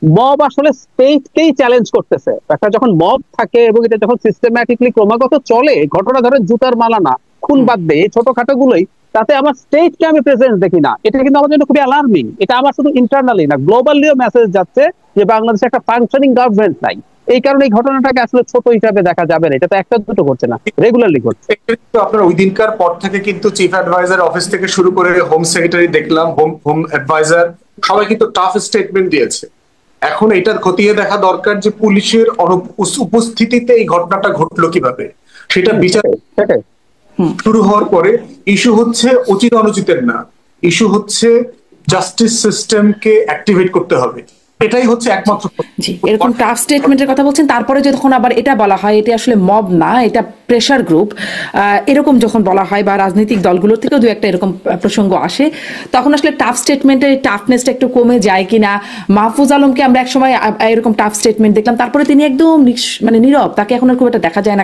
মব আসলে স্টেটকেই চ্যালেঞ্জ করতেছে। একটা যখন মব থাকে এবং এটা যখন সিস্টেম্যাটিকলি ক্রমাগত চলে, ঘটনা ধরেন জুতার মালা না, খুন বাদ দেয়, ছোটখাটো গুলোই, তাতে আমার স্টেটকে আমি প্রেজেন্স দেখি না। এটা কিন্তু আমার জন্য খুবই অ্যালার্মিং। এটা আমার শুধু ইন্টারনালি না, গ্লোবালিও মেসেজ যাচ্ছে যে বাংলাদেশে একটা ফাংশনিং গভর্নমেন্ট নাই। এই কারণে এই ঘটনাটাকে আসলে ছোট হিসাবে দেখা যাবে না, এটা তো একটা দুটো করছে না, রেগুলারলি ঘটছে। আপনার ওই দিনকার পর থেকে কিন্তু চিফ অ্যাডভাইজার অফিস থেকে শুরু করে হোম সেক্রেটারি দেখলাম, হোম অ্যাডভাইজার সবাই কিন্তু টাফ স্টেটমেন্ট দিয়েছে। এখন এটা খতিয়ে দেখা দরকার যে পুলিশের উপস্থিতিতে এই ঘটনাটা ঘটলো কিভাবে, সেটা বিচার শুরু হওয়ার পরে ইস্যু হচ্ছে উচিত অনুচিতের না, ইস্যু হচ্ছে জাস্টিস সিস্টেমকে অ্যাক্টিভেট করতে হবে। এটাই হচ্ছে একমাত্র জি, এরকম টাফ স্টেটমেন্টের কথা বলছেন, তারপরে যখন আবার এটা বলা হয় এটা আসলে মব না, এটা প্রেশার গ্রুপ, এরকম যখন বলা হয় বা রাজনৈতিক দলগুলোর থেকেও দু একটা এরকম প্রসঙ্গ আসে, তখন আসলে টাফ স্টেটমেন্টের টাফনেসটা একটু কমে যায় কিনা। মাহফুজ আলমকে আমরা একসময় এরকম টাফ স্টেটমেন্ট দেখলাম, তারপরে তিনি একদম মানে নীরব, তাকে এখন আর খুব একটা দেখা যায় না।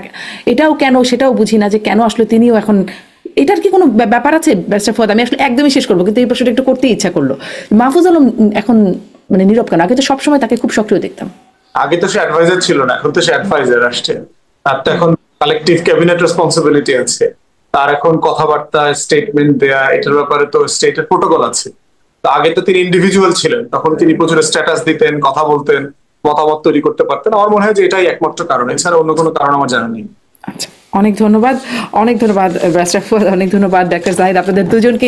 এটাও কেন সেটাও বুঝি না যে কেন আসলে তিনিও এখন, এটার কি কোনো ব্যাপার আছে ব্যারিস্টার ফুয়াদ? আমি আসলে একদমই শেষ করবো, কিন্তু এই প্রশ্নটা একটু করতেই ইচ্ছা করলো। মাহফুজ আলম এখন মানে নীরব কেন? আগে তো সবসময় তাকে খুব সক্রিয় দেখতাম। আগে তো সে অ্যাডভাইজার ছিল না, এখন তো সে অ্যাডভাইজার আসছে। তার তো এখন কালেকটিভ ক্যাবিনেট রেসপন্সিবিলিটি আছে। তার এখন কথাবার্তা, স্টেটমেন্ট দেয়া, এটার ব্যাপারে তো স্টেটের প্রোটোকল আছে। তো আগে তো তিনি ইন্ডিভিজুয়াল ছিলেন, তখন তিনি প্রচুর স্ট্যাটাস দিতেন, কথা বলতেন, মতামত তৈরি করতে পারতেন। আমার মনে হয় যে এটাই একমাত্র কারণ, এছাড়া অন্য কোনো কারণ আমার জানা নেই। আচ্ছা, অনেক ধন্যবাদ, অনেক ধন্যবাদ ব্যারিস্টার ফুয়াদ, অনেক ধন্যবাদ ডাক্তার জাহিদ, আপনাদের দুজনকে।